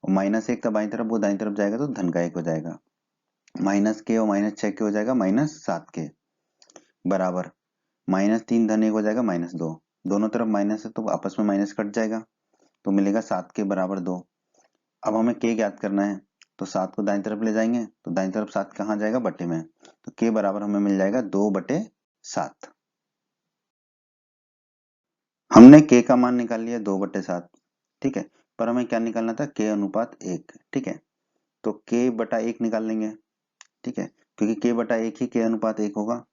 और -1 था बाईं तरफ, वो दाईं तरफ जाएगा तो धन का 1 हो जाएगा, -k और -6k हो जाएगा -7k, बराबर -3 धन 1 हो जाएगा -2, दोनों तरफ माइनस है तो आपस में माइनस कट जाएगा, तो मिलेगा 7k बराबर 2। अब हमें k ज्ञात करना है, तो 7 को दाईं तरफ ले जाएंगे तो दाईं तरफ 7 कहाँ जाएगा, बटे में, तो k बराबर हमें मिल जाएगा 2/7। हमने k का मान निकाल लिया 2/7। ठीक है, पर हमें क्या निकालना था, k अनुपात 1। ठीक है, तो k बटा 1 निकाल लेंगे। ठीक है, क्योंकि k बटा 1 ही k अनुपात 1 होगा।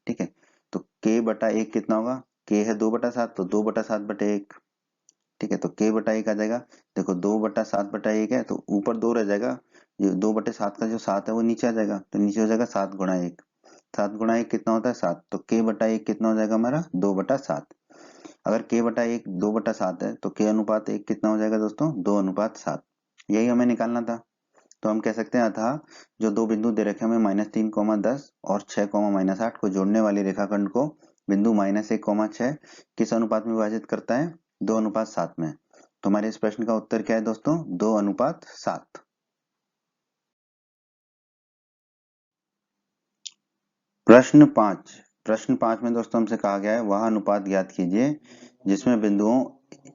ठीक है, तो k बटा 1 कितना होगा, k है 2/7 तो 2/7/1। ठीक है, तो k बटा 1 आ जाएगा, देखो 2/7/1 है तो ऊपर 2 रह जाएगा, ये 2/7 का जो 7 है वो नीचे आ जाएगा, तो नीचे हो जाएगा 7 गुणा 1, 7 गुणा 1 कितना होता है 7, तो k बटा 1 कितना हो जाएगा हमारा 2/7। अगर k बटा 1 2/7 है तो k अनुपात 1 कितना हो जाएगा दोस्तों 2:7, यही हमें निकालना था। तो हम कह सकते हैं अतः जो दो बिंदु दे रखे हमें -3, 10 और 6, -8 को जोड़ने वाले रेखाखंड को बिंदु -1, 6 किस अनुपात में विभाजित करता है, 2:7 में। तो हमारे इस प्रश्न का उत्तर क्या है दोस्तों, 2:7। प्रश्न 5 में दोस्तों हमसे कहा गया है वह अनुपात ज्ञात कीजिए जिसमें बिंदुओं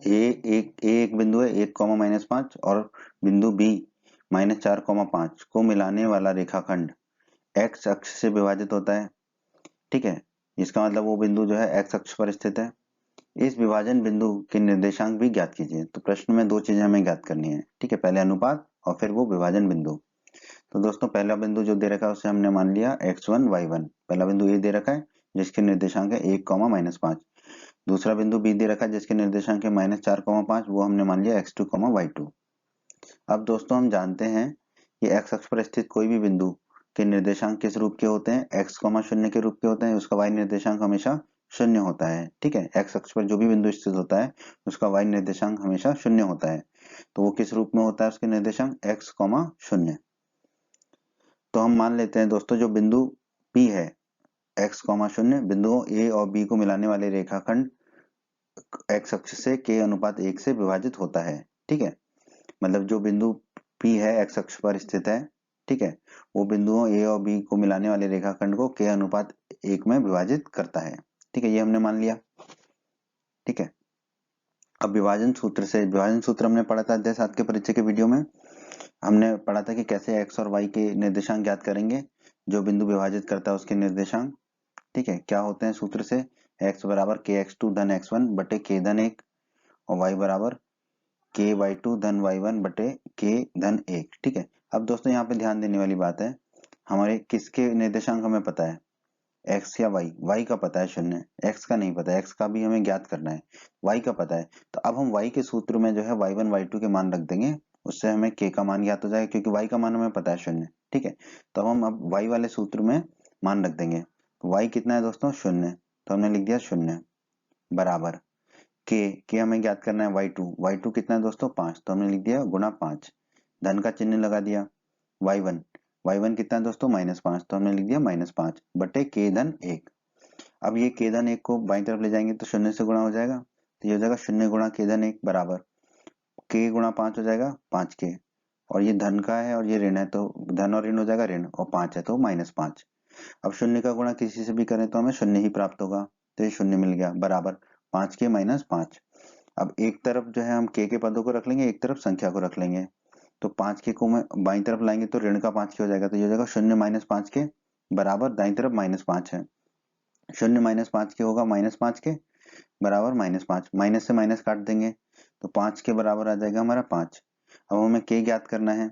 एक बिंदु है 1, -5 और बिंदु B -4, 5 को मिलाने वाला रेखाखंड x अक्ष से विभाजित होता है। ठीक है, इसका मतलब वो बिंदु जो है x अक्ष पर स्थित है। इस विभाजन बिंदु के निर्देशांक भी ज्ञात कीजिए। तो प्रश्न में दो चीजें हमें ज्ञात करनी है। ठीक है, पहले अनुपात और फिर वो विभाजन बिंदु। तो दोस्तों पहला बिंदु जो दे रखा है उसे हमने मान लिया x1 y1, पहला बिंदु ए दे रखा है जिसके निर्देशांक है 1, -5। दूसरा बिंदु बी दे रखा है जिसके निर्देशांक है -4, 5, वो हमने मान लिया x2, y2। अब दोस्तों हम जानते हैं कि x अक्ष पर स्थित कोई भी बिंदु के निर्देशांक किस रूप के होते हैं, x, 0 के रूप के होते हैं, उसका y निर्देशांक हमेशा 0 होता है। ठीक है, x अक्ष पर जो भी बिंदु स्थित होता है उसका y निर्देशांक हमेशा 0 होता है। तो वो किस रूप में होता है उसके निर्देशांक x, 0। तो हम मान लेते हैं दोस्तों जो बिंदु P है x, 0 बिंदुओं A और B को मिलाने वाले रेखाखंड x अक्ष से k अनुपात 1 से विभाजित होता है। ठीक है, मतलब जो बिंदु P है x अक्ष पर स्थित है, ठीक है, वो बिंदुओं A और B को मिलाने वाले रेखाखंड को k अनुपात 1 में विभाजित करता है। ठीक है, ये हमने मान लिया। ठीक है, अब विभाजन सूत्र हमने पढ़ा था अध्याय 7 के परिचय के वीडियो में। हमने पढ़ा था कि कैसे x और y के निर्देशांक ज्ञात करेंगे, जो बिंदु विभाजित करता है उसके निर्देशांक। ठीक है, क्या होते हैं सूत्र से, x बराबर kx2 धन x1 बटे k धन 1 और y बराबर ky2 धन y1 बटे k धन 1। ठीक है, अब दोस्तों यहाँ पे ध्यान देने वाली बात है, हमारे किसके निर्देशांक हमें पता है, x या y का पता है 0, x का नहीं पता है, x का भी हमें ज्ञात करना है, y का पता है। तो अब हम y के सूत्र में जो है y1 y2 के मान रख देंगे, उससे हमें k का मान ज्ञात हो जाएगा क्योंकि y का मान हमें पता है 0। ठीक है, तो हम अब y वाले सूत्र में मान रख देंगे। तो y कितना है दोस्तों 0, तो हमने लिख दिया 0 बराबर k हमें ज्ञात करना है y2 कितना है दोस्तों 5, तो हमने लिख दिया गुणा 5, धन का चिन्ह लगा दिया। y1 कितना है दोस्तों -5, तो हमने लिख दिया -5 बटे k धन 1। अब ये k धन 1 को बाईं तरफ ले जाएंगे तो 0 से गुणा हो जाएगा, तो ये हो जाएगा 0 गुणा k धन 1 बराबर k गुणा 5 हो जाएगा 5k, और ये धन का है और ये ऋण है तो धन और ऋण हो जाएगा ऋण, और 5 है तो -5। अब 0 का गुणा किसी से भी करें तो हमें 0 ही प्राप्त होगा, तो ये 0 मिल गया बराबर 5k - 5। अब एक तरफ जो है हम k के पदों को रख लेंगे, एक तरफ संख्या को रख लेंगे, तो 5k को मैं बाईं तरफ लाएंगे तो ऋण का 5k हो जाएगा, तो ये हो जाएगा 0 - 5k बराबर दाईं तरफ -5 है, 0 - 5k होगा -5k बराबर -5, माइनस से माइनस काट देंगे तो 5 के बराबर आ जाएगा हमारा 5। अब हमें k ज्ञात करना है,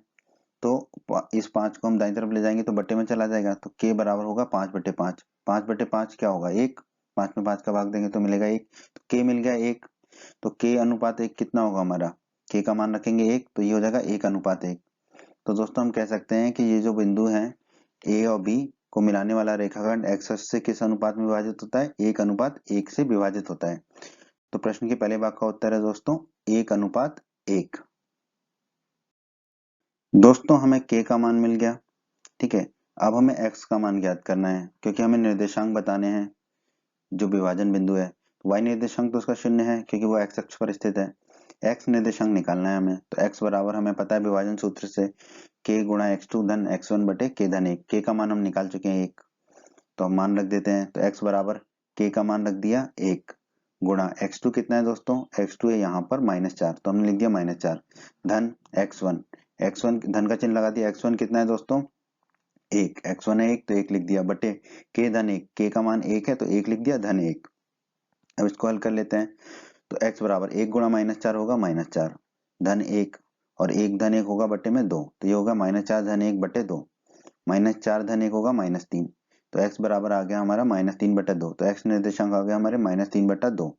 तो इस 5 को हम दाईं तरफ ले जाएंगे तो बट्टे में चला जाएगा, तो k बराबर होगा 5/5। 5/5 क्या होगा 1, 5 में 5 का भाग देंगे तो मिलेगा 1, तो k मिल गया 1। तो k अनुपात 1 कितना होगा हमारा, k का मान रखेंगे 1 तो ये हो जाएगा 1:1। तो दोस्तों हम कह सकते हैं कि ये जो बिंदु हैं a और b को मिलाने वाला रेखाखंड x अक्ष से किस अनुपात में विभाजित होता है, 1:1 से विभाजित होता है। तो प्रश्न के पहले भाग का उत्तर है दोस्तों 1:1। दोस्तों हमें k का मान मिल गया। ठीक है, अब हमें x का मान ज्ञात करना है क्योंकि हमें निर्देशांक बताने हैं जो विभाजन बिंदु है। y निर्देशांक तो उसका 0 है क्योंकि वो x अक्ष पर स्थित है। x निर्देशांक निकालना है हमें, तो x बराबर हमें पता है विभाजन सूत्र से k गुणा x2 धन x1 बटे k धन 1। k का मान हम निकाल चुके हैं 1, तो हम मान रख देते हैं, तो x बराबर k का मान रख दिया 1 गुणा x2 कितना है दोस्तों, x2 है यहाँ पर -4, तो हमने लिख दिया -4 धन x1 धन का चिन्ह लगा दिया, x1 कितना है दोस्तों 1, x1 है 1 तो 1 लिख दिया बटे k धन 1, k का मान 1 है तो 1 लिख दिया धन 1। अब इसको हल कर लेते हैं, तो x बराबर 1 गुणा -4 होगा -4 धन 1, और 1 धन 1 होगा बटे में 2, तो ये होगा -4 धन 1 बटे 2, -4 धन 1 होगा -3, तो x बराबर आ गया हमारा -3/2, तो x निर्देशांक आ गया हमारे -3/2।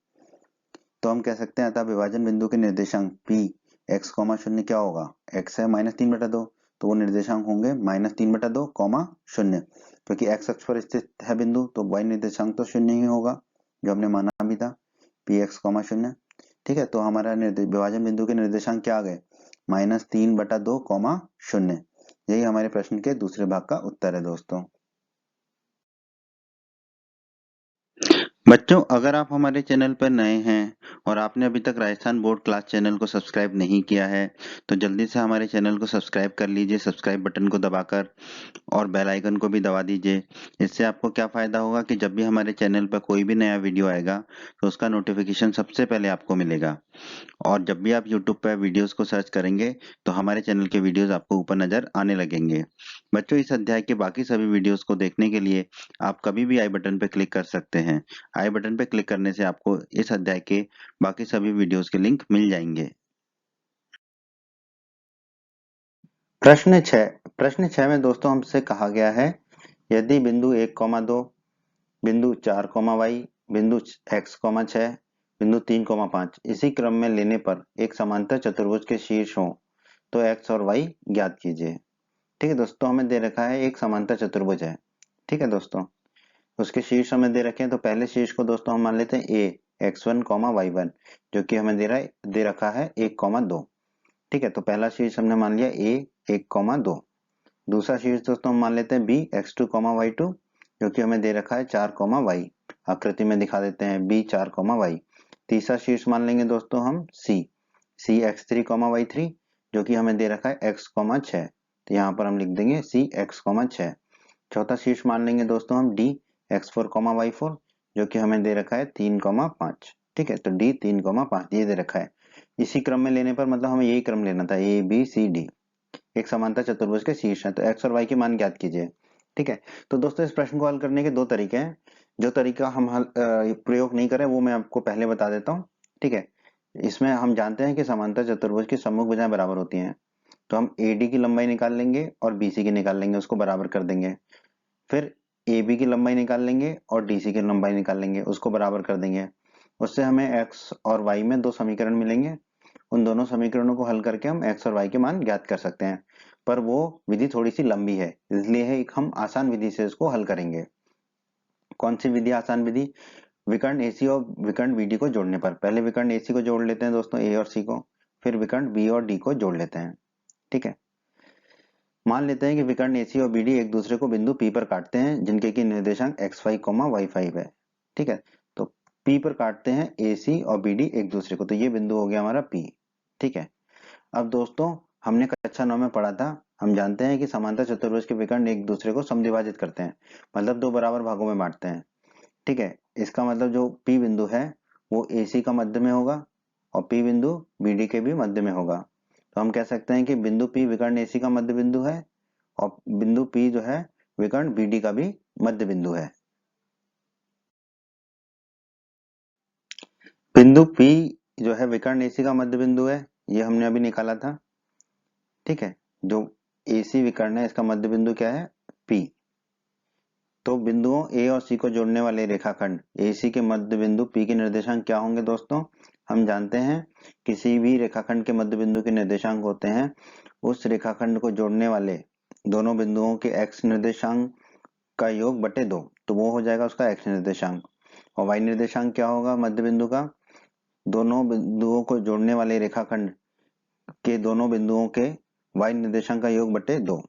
तो हम कह सकते हैं अतः विभाजन बिंदु के निर्देशांक p x, 0 क्या होगा, x है -3/2 तो वो निर्देशांक होंगे -3/2, 0, क्योंकि x अक्ष पर स्थित है बिंदु तो y निर्देशांक तो 0 ही होगा जो हमने माना भी था, px, 0। ठीक है, तो हमारा विभाजन बिंदु के निर्देशांक क्या आ गए -3/2, 0। यही हमारे प्रश्न के दूसरे भाग का उत्तर है दोस्तों। बच्चों अगर आप हमारे चैनल पर नए हैं और आपने अभी तक राजस्थान बोर्ड क्लास चैनल को सब्सक्राइब नहीं किया है तो जल्दी से हमारे चैनल को सब्सक्राइब कर लीजिए, सब्सक्राइब बटन को दबाकर, और बेल आइकन को भी दबा दीजिए। इससे आपको क्या फ़ायदा होगा कि जब भी हमारे चैनल पर कोई भी नया वीडियो आएगा तो उसका नोटिफिकेशन सबसे पहले आपको मिलेगा, और जब भी आप यूट्यूब पर वीडियोज़ को सर्च करेंगे तो हमारे चैनल के वीडियोज़ आपको ऊपर नज़र आने लगेंगे। बच्चों इस अध्याय के बाकी सभी वीडियोज़ को देखने के लिए आप कभी भी आई बटन पर क्लिक कर सकते हैं। आई बटन पर क्लिक करने से आपको इस अध्याय के बाकी सभी वीडियोज़ के लिंक मिल जाएंगे। प्रश्न 6 में दोस्तों हमसे कहा गया है यदि बिंदु 1,2, बिंदु 4,y, बिंदु x, 6, बिंदु 3,5 इसी क्रम में लेने पर एक समांतर चतुर्भुज के शीर्ष हो तो x और y ज्ञात कीजिए। ठीक है दोस्तों, हमें दे रखा है एक समांतर चतुर्भुज है। ठीक है दोस्तों, उसके शीर्ष हमें दे रखे हैं, तो पहले शीर्ष को दोस्तों हम मान लेते हैं a, x1, y1 जो कि हमें दे रखा है 1,2। ठीक है, तो पहला शीर्ष हमने मान लिया a, 1,2। दूसरा शीर्ष दोस्तों हम मान लेते हैं b, x2, y2 जो कि हमें दे रखा है 4, y। आकृति में दिखा देते हैं b, 4, y। तीसरा शीर्ष मान लेंगे दोस्तों हम c, x3, y3 जो कि हमें दे रखा है x, 6, तो यहाँ पर हम लिख देंगे c, x, 6। चौथा शीर्ष मान लेंगे दोस्तों हम d, x4, y4 जो कि हमें दे रखा है 3,5। ठीक है, तो d 3,5 ये दे रखा है। इसी क्रम में लेने पर मतलब हमें यही क्रम लेना था a, b, c, d, एक समांतर चतुर्भुज के शीर्ष है, तो x और y के मान ज्ञात कीजिए। ठीक है, तो दोस्तों इस प्रश्न को हल करने के दो तरीके हैं। जो तरीका हम प्रयोग नहीं करें वो मैं आपको पहले बता देता हूँ। ठीक है, इसमें हम जानते हैं कि समांतर चतुर्भुज की सम्मुख भुजाएं बराबर होती हैं, तो हम AD की लंबाई निकाल लेंगे और BC की निकाल लेंगे, उसको बराबर कर देंगे। फिर ए बी की लंबाई निकाल लेंगे और डी सी की लंबाई निकाल लेंगे, उसको बराबर कर देंगे। उससे हमें एक्स और वाई में दो समीकरण मिलेंगे। उन दोनों समीकरणों को हल करके हम एक्स और वाई के मान ज्ञात कर सकते हैं, पर वो विधि थोड़ी सी लंबी है, इसलिए एक हम आसान विधि से इसको हल करेंगे। कौन सी विधि आसान विधि? विकर्ण एसी और विकर्ण बीडी को जोड़ने पर। पहले विकर्ण एसी को जोड़ लेते हैं दोस्तों, ए और सी को, फिर विकर्ण बी और डी को जोड़ लेते हैं। ठीक है, मान लेते हैं कि विकर्ण एसी और बीडी एक दूसरे को बिंदु पी पर काटते हैं, जिनके की निर्देशांक x5, y5 है। ठीक है, तो पी पर काटते हैं एसी और बीडी एक दूसरे को, तो ये बिंदु हो गया हमारा पी। ठीक है, अब दोस्तों हमने कक्षा 9 में पढ़ा था, हम जानते हैं कि समांतर चतुर्भुज के विकर्ण एक दूसरे को समद्विभाजित करते हैं, मतलब दो बराबर भागों में बांटते हैं। ठीक है, इसका मतलब जो पी बिंदु है वो एसी का मध्य में होगा और पी बिंदु बीडी के भी मध्य में होगा। तो हम कह सकते हैं कि बिंदु पी विकर्ण एसी का मध्य बिंदु है और बिंदु पी जो है विकर्ण बीडी का भी मध्य बिंदु है। बिंदु पी जो है विकर्ण एसी का मध्य बिंदु है, ये हमने अभी निकाला था। ठीक है, जो एसी विकर्ण है इसका मध्य बिंदु क्या है? पी। तो बिंदुओं ए और सी को जोड़ने वाले रेखाखंड एसी के मध्य बिंदु पी के निर्देशांक क्या होंगे दोस्तों? हम जानते हैं किसी भी रेखाखंड के मध्य बिंदु के निर्देशांक होते हैं उस रेखाखंड को जोड़ने वाले दोनों बिंदुओं के एक्स निर्देशांक का योग बटे 2, तो वो हो जाएगा उसका एक्स निर्देशांक। और वाई निर्देशांक क्या होगा मध्य बिंदु का? दोनों बिंदुओं को जोड़ने वाले रेखाखंड के दोनों बिंदुओं के वाई निर्देशांक का योग बटे 2।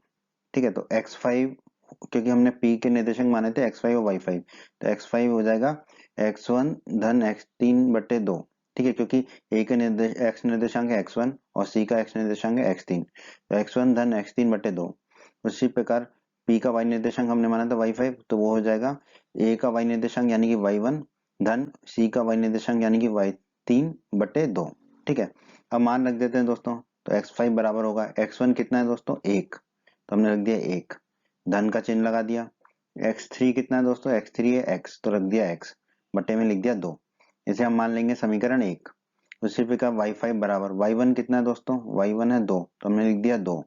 ठीक है, तो x5 क्योंकि हमने p के निर्देशांक माने थे x5 और y5, तो x5 हो जाएगा x1 धन x3 बटे 2। ठीक है, क्योंकि a का x निर्देशांक है x1 और c का x निर्देशांक है x3, तो x1 धन x3 बटे 2। उसी प्रकार p का y निर्देशांक हमने माना था y5, तो वो हो जाएगा a का y निर्देशांक यानी कि y1 धन c का y निर्देशांक यानी कि y3 बटे 2। ठीक है, अब मान रख देते हैं दोस्तों, तो x5 बराबर होगा x1 कितना है दोस्तों? 1, तो हमने रख दिया 1, धन का चिन्ह लगा दिया। x3 कितना है दोस्तों? x3 है x, तो रख दिया x, बटे में लिख दिया 2। इसे हम मान लेंगे समीकरण 1। उसी प्रकार y5 बराबर y1 कितना है दोस्तों? y1 है 2, तो हमने लिख दिया 2,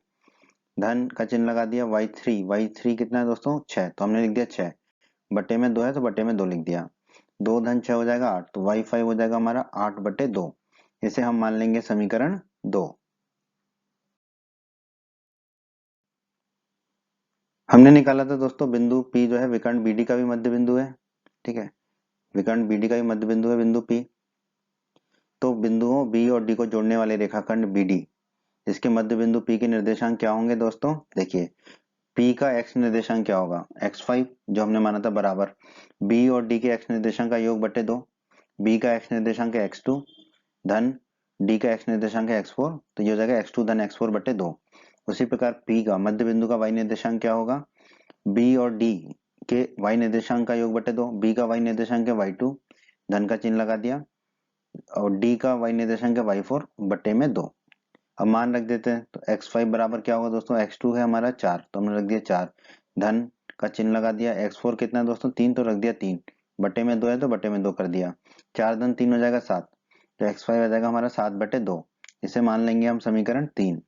धन का चिन्ह लगा दिया। y3 कितना है दोस्तों? 6, तो हमने लिख दिया 6, बटे में 2 है तो बटे में 2 लिख दिया। 2 धन 6 हो जाएगा 8, तो y5 हो जाएगा हमारा 8 बटे 2। इसे हम मान लेंगे समीकरण 2। हमने निकाला था दोस्तों बिंदु P जो है विकर्ण BD का भी मध्य बिंदु है। ठीक है, विकर्ण BD का भी मध्य बिंदु है बिंदु P। तो बिंदुओं B और D को जोड़ने वाले रेखाखंड BD इसके मध्य बिंदु P के निर्देशांक क्या होंगे दोस्तों? देखिए P का x निर्देशांक क्या होगा? x5 जो हमने माना था बराबर B और D के x निर्देशांक का योग बटे 2। B का x निर्देशांक है x2 धन D का x निर्देशांक है x4, तो ये हो जाएगा x2 धन x4 बटे 2। उसी प्रकार P का मध्य बिंदु का y निर्देशांक क्या होगा? B और D के y निर्देशांक का योग बटे 2। B का y निर्देशांक है y2, धन का चिन्ह लगा दिया, और D का y निर्देशांक है y4 बटे में 2। अब मान रख देते हैं, तो x5 बराबर क्या होगा दोस्तों? x2 है हमारा 4, तो हमने रख दिया 4, धन का चिन्ह लगा दिया। x4 कितना है दोस्तों? 3, तो रख दिया 3, बटे में 2 है तो बटे में 2 कर दिया। 4 धन 3 हो जाएगा 7, तो x5 आ जाएगा हमारा 7 बटे 2। इसे मान लेंगे हम समीकरण 3।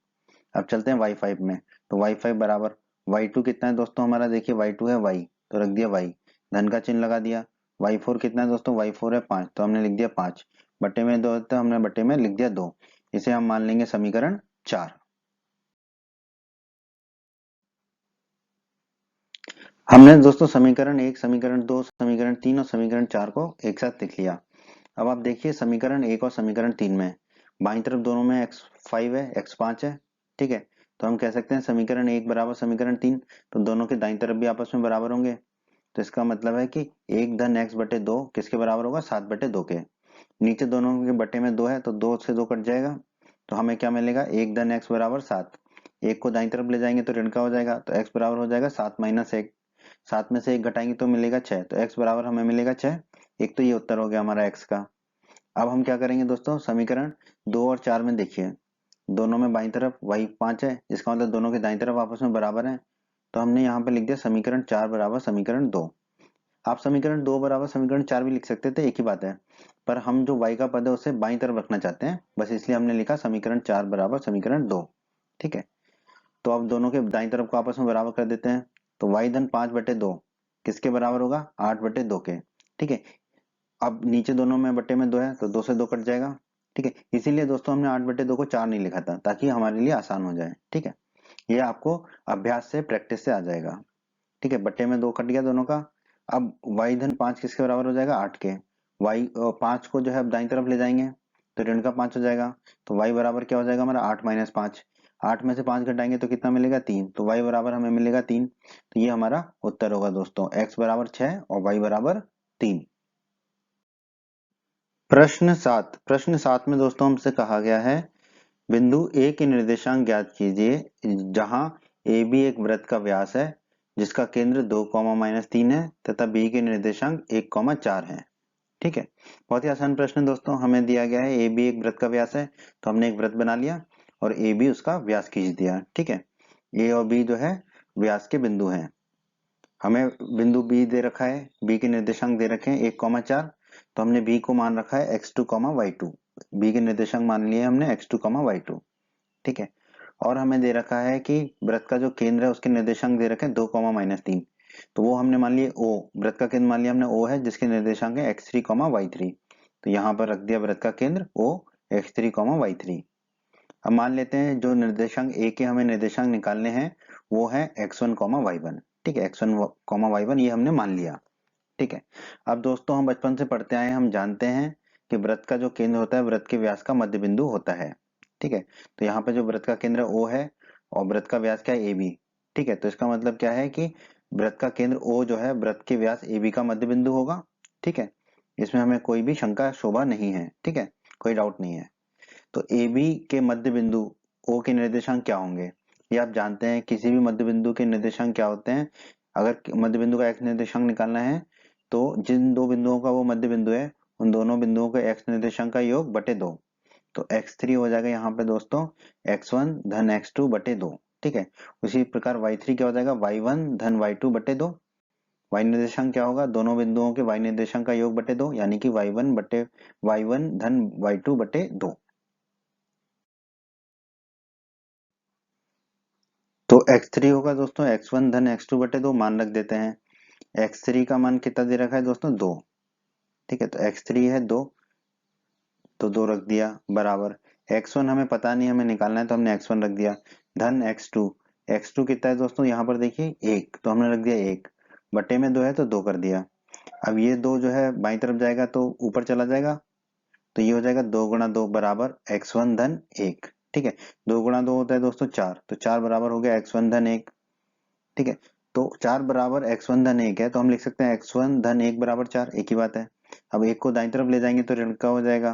अब चलते हैं y5 में, तो y5 बराबर y2 कितना है दोस्तों हमारा? देखिए y2 है y, तो रख दिया y, धन का चिन्ह लगा दिया। y4 कितना है दोस्तों? y4 है 5, तो हमने लिख दिया 5, बटे में 2 तो हमने बटे में लिख दिया 2। इसे हम मान लेंगे समीकरण 4। हमने दोस्तों समीकरण 1, समीकरण 2, समीकरण 3 और समीकरण 4 को एक साथ लिख लिया। अब आप देखिए समीकरण 1 और समीकरण 3 में बाईं तरफ दोनों में x5 है x5 है। ठीक है, तो हम कह सकते हैं समीकरण 1 बराबर समीकरण 3, तो दोनों के दाईं तरफ भी आपस में बराबर होंगे, तो इसका मतलब है कि 1 धन x बटे 2 किसके बराबर होगा? 7 बटे 2 के। नीचे दोनों के बटे में 2 है तो 2 से 2 कट जाएगा, तो हमें क्या मिलेगा? 1 धन x बराबर 7। एक को दाईं तरफ ले जाएंगे तो ऋण का हो जाएगा, तो x बराबर हो जाएगा 7 माइनस 1। 7 में से 1 घटाएंगे तो मिलेगा 6, तो x बराबर हमें मिलेगा 6। एक तो ये उत्तर हो गया हमारा x का। अब हम क्या करेंगे दोस्तों? समीकरण 2 और 4 में देखिए दोनों में बाईं तरफ y5 है, इसका मतलब दोनों के दाईं तरफ आपस में बराबर है, तो हमने यहाँ पे लिख दिया समीकरण 4 बराबर समीकरण 2। आप समीकरण 2 बराबर समीकरण 4 भी लिख सकते थे, एक ही बात है, पर हम जो y का पद है उसे बाईं तरफ रखना चाहते हैं, बस इसलिए हमने लिखा समीकरण 4 बराबर समीकरण 2। ठीक है, तो अब दोनों के दाईं तरफ को आपस में बराबर कर देते हैं, तो y धन 5 बटे 2 किसके बराबर होगा, 8/2 के। ठीक है, अब नीचे दोनों में बटे में 2 है तो 2 से 2 कट जाएगा। ठीक है, इसीलिए दोस्तों हमने 8/2 को 4 नहीं लिखा था, ताकि हमारे लिए आसान हो जाए। ठीक है, ये आपको अभ्यास से, प्रैक्टिस से आ जाएगा। ठीक है, बटे में 2 कट गया दोनों का। अब y-5 किसके बराबर हो जाएगा, 8 के। y 5 को जो है अब दाईं तरफ ले जाएंगे तो ऋण का 5 हो जाएगा, तो y बराबर क्या हो जाएगा हमारा, 8-5। 8 में से 5 घटाएंगे तो कितना मिलेगा, 3। तो y बराबर हमें मिलेगा 3। तो ये हमारा उत्तर होगा दोस्तों, x बराबर 6 और y बराबर 3। प्रश्न 7 में दोस्तों हमसे कहा गया है, बिंदु A के निर्देशांक ज्ञात कीजिए जहां AB एक वृत्त का व्यास है जिसका केंद्र 2, -3 है तथा B के निर्देशांक 1, 4 है। ठीक है, बहुत ही आसान प्रश्न है दोस्तों। हमें दिया गया है AB एक वृत्त का व्यास है, तो हमने एक वृत्त बना लिया और AB उसका व्यास खींच दिया। ठीक है, A और B जो है व्यास के बिंदु हैं। हमें बिंदु B दे रखा है, B के निर्देशांक दे रखे हैं 1, 4, तो हमने B को मान रखा है x2, y2। B के निर्देशांक मान लिए हमने x2, y2। ठीक है, और हमें दे रखा है कि वृत्त का जो केंद्र है उसके निर्देशांक दे रखे हैं 2, -3, तो वो हमने मान लिए O, वृत्त का केंद्र मान लिया हमने O है जिसके निर्देशांक है x3, y3। तो यहाँ पर रख दिया वृत्त का केंद्र O, x3, y3। अब मान लेते हैं जो निर्देशांक A के हमें निर्देशांक निकालने हैं वो है x1, y1। ठीक है, x1, y1 ये हमने मान लिया। ठीक है, अब दोस्तों हम बचपन से पढ़ते आए हैं, हम जानते हैं कि वृत्त का जो केंद्र होता है वृत्त के व्यास का मध्य बिंदु होता है। ठीक है, तो यहाँ पे जो वृत्त का केंद्र O है और वृत्त का व्यास क्या है, AB। ठीक है, तो इसका मतलब क्या है कि वृत्त का केंद्र O जो है वृत्त के व्यास AB का मध्य बिंदु होगा। ठीक है, इसमें हमें कोई भी शंका शोभा नहीं है। ठीक है, कोई डाउट नहीं है। तो AB के मध्य बिंदु O के निर्देशांक क्या होंगे, ये आप जानते हैं। किसी भी मध्य बिंदु के निर्देशांक क्या होते हैं, अगर मध्य बिंदु का x निर्देशांक निकालना है तो जिन दो बिंदुओं का वो मध्य बिंदु है उन दोनों बिंदुओं के x निर्देशांक का योग बटे 2। तो x3 हो जाएगा यहाँ पे दोस्तों x1 धन x2 बटे 2। ठीक है, उसी प्रकार y3 क्या हो जाएगा, y1 धन y2 बटे 2। y निर्देशांक क्या होगा, दोनों बिंदुओं के y निर्देशांक का योग बटे 2, यानी कि y1 धन y2 बटे 2। तो x3 होगा दोस्तों x1 धन x2 बटे 2, मान रख देते हैं। x3 का मान कितना दे रखा है दोस्तों, 2। ठीक है, तो x3 है 2, तो 2 रख दिया बराबर। x1 हमें पता नहीं, हमें निकालना है तो हमने x1 रख दिया, धन x2। x2 कितना है दोस्तों, यहाँ पर देखिए 1, तो हमने रख दिया 1, बटे में 2 है तो 2 कर दिया। अब ये 2 जो है बाईं तरफ जाएगा तो ऊपर चला जाएगा, तो ये हो जाएगा 2 गुणा 2 बराबर x1 धन 1। ठीक है, 2 गुणा 2 होता है दोस्तों 4, तो 4 बराबर हो गया x1 धन 1। ठीक है, तो 4 बराबर x1 धन 1 है तो हम लिख सकते हैं x1 धन 1 बराबर 4, एक ही बात है। अब 1 को दाईं तरफ ले जाएंगे तो ऋण का हो जाएगा,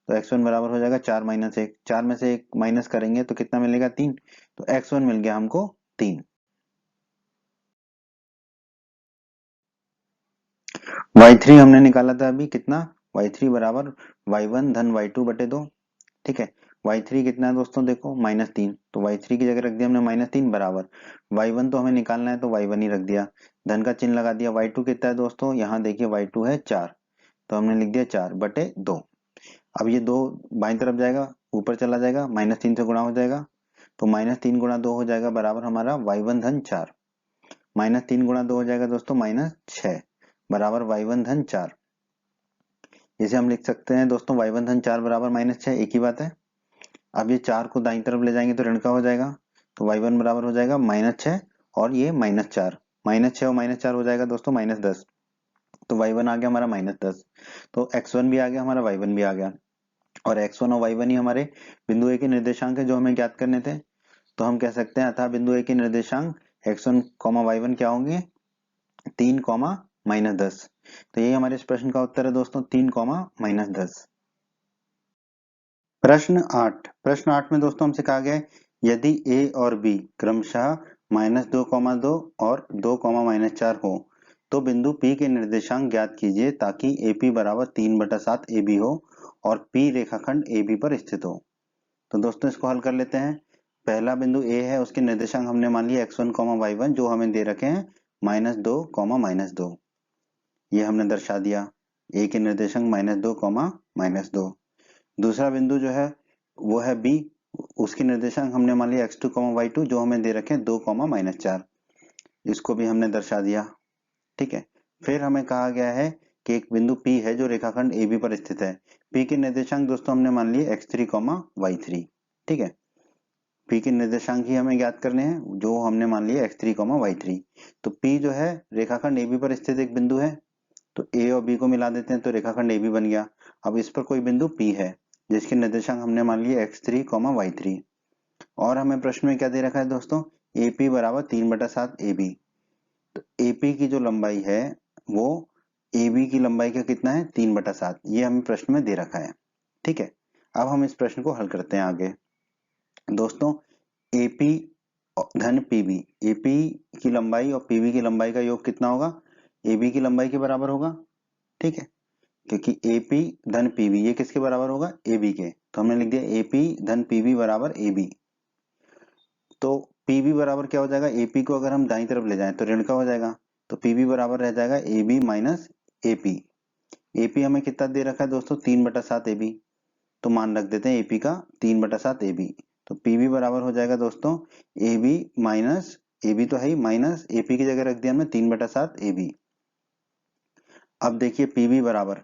तो x1 बराबर हो जाएगा 4 - 1। 4 में से 1 माइनस करेंगे तो कितना मिलेगा, 3। तो x1 मिल गया हमको 3। y3 हमने निकाला था अभी कितना, y3 बराबर y1 धन y2 बटे 2। ठीक है, y3 कितना है दोस्तों, देखो -3, तो y3 की जगह रख दिया हमने -3 बराबर y1 तो हमें निकालना है तो y1 ही रख दिया, धन का चिन्ह लगा दिया। y2 कितना है दोस्तों, यहाँ देखिए y2 है 4, तो हमने लिख दिया 4 बटे 2। अब ये 2 बाईं तरफ जाएगा, ऊपर चला जाएगा, -3 से गुणा हो जाएगा, तो -3 गुणा 2 हो जाएगा बराबर हमारा y1 धन 4। -3 गुणा 2 हो जाएगा दोस्तों -6 बराबर y1 धन 4। इसे हम लिख सकते हैं दोस्तों y1 धन 4 बराबर -6, एक ही बात है। अब ये 4 को दाईं तरफ ले जाएंगे तो ऋण का हो जाएगा, तो y1 बराबर हो जाएगा -6 और ये -4, -6 और -4 हो जाएगा दोस्तों -10, तो y1 आ गया हमारा -10। तो x1 भी आ गया हमारा, y1 भी आ गया, और x1 और y1 ही हमारे बिंदु ए के निर्देशांक है जो हमें ज्ञात करने थे। तो हम कह सकते हैं अतः बिंदु ए के निर्देशांक x1, y1 क्या होंगे, 3, -10। तो यही हमारे इस प्रश्न का उत्तर है दोस्तों, 3, -10। प्रश्न 8 में दोस्तों हमसे कहा गया है, यदि a और b क्रमशः -2, 2 और 2, -4 हो तो बिंदु P के निर्देशांक ज्ञात कीजिए ताकि AP बराबर 3/7 AB हो और P रेखाखंड AB पर स्थित हो। तो दोस्तों इसको हल कर लेते हैं। पहला बिंदु A है, उसके निर्देशांक हमने मान लिया x1, y1 जो हमें दे रखे हैं -2, -2, ये हमने दर्शा दिया। A के निर्देशांक -2, -2। दूसरा बिंदु जो है वो है B, उसके निर्देशांक हमने मान लिया x2, y2 जो हमें दे रखे हैं 2, -4, इसको भी हमने दर्शा दिया। ठीक है। फिर हमें कहा गया है कि एक बिंदु P है जो रेखाखंड AB पर स्थित है। P के निर्देशांक दोस्तों हमने मान लिए x3, y3, ठीक है। P के निर्देशांक ही हमें ज्ञात करने हैं जो हमने मान लिए x3, y3। तो P जो है रेखाखंड AB पर स्थित एक बिंदु है, तो A और B को मिला देते हैं तो रेखाखंड AB बन गया। अब इस पर कोई बिंदु P है जिसके निर्देशांक हमने मान लिए x3, y3, और हमें प्रश्न में क्या दे रखा है दोस्तों, AP बराबर 3/7 AB। तो AP की जो लंबाई है वो AB की लंबाई का कितना है, 3/7, ये हमें प्रश्न में दे रखा है, ठीक है। अब हम इस प्रश्न को हल करते हैं आगे। दोस्तों AP धन PB, AP की लंबाई और PB की लंबाई का योग कितना होगा, AB की लंबाई के बराबर होगा, ठीक है, क्योंकि AP धन PB ये किसके बराबर होगा, AB के। तो हमने लिख दिया AP धन PB बराबर AB। तो PB बराबर क्या हो जाएगा, AP को अगर हम दाईं तरफ ले जाएं तो ऋण का हो जाएगा, तो PB बराबर रह जाएगा AB माइनस AP। AP हमें कितना दे रखा है दोस्तों, 3/7 AB, तो मान रख देते हैं AP का 3/7 AB। तो PB बराबर हो जाएगा दोस्तों AB माइनस, AB तो है ही, माइनस AP की जगह रख दिया हमने 3/7 AB। अब देखिए PB बराबर,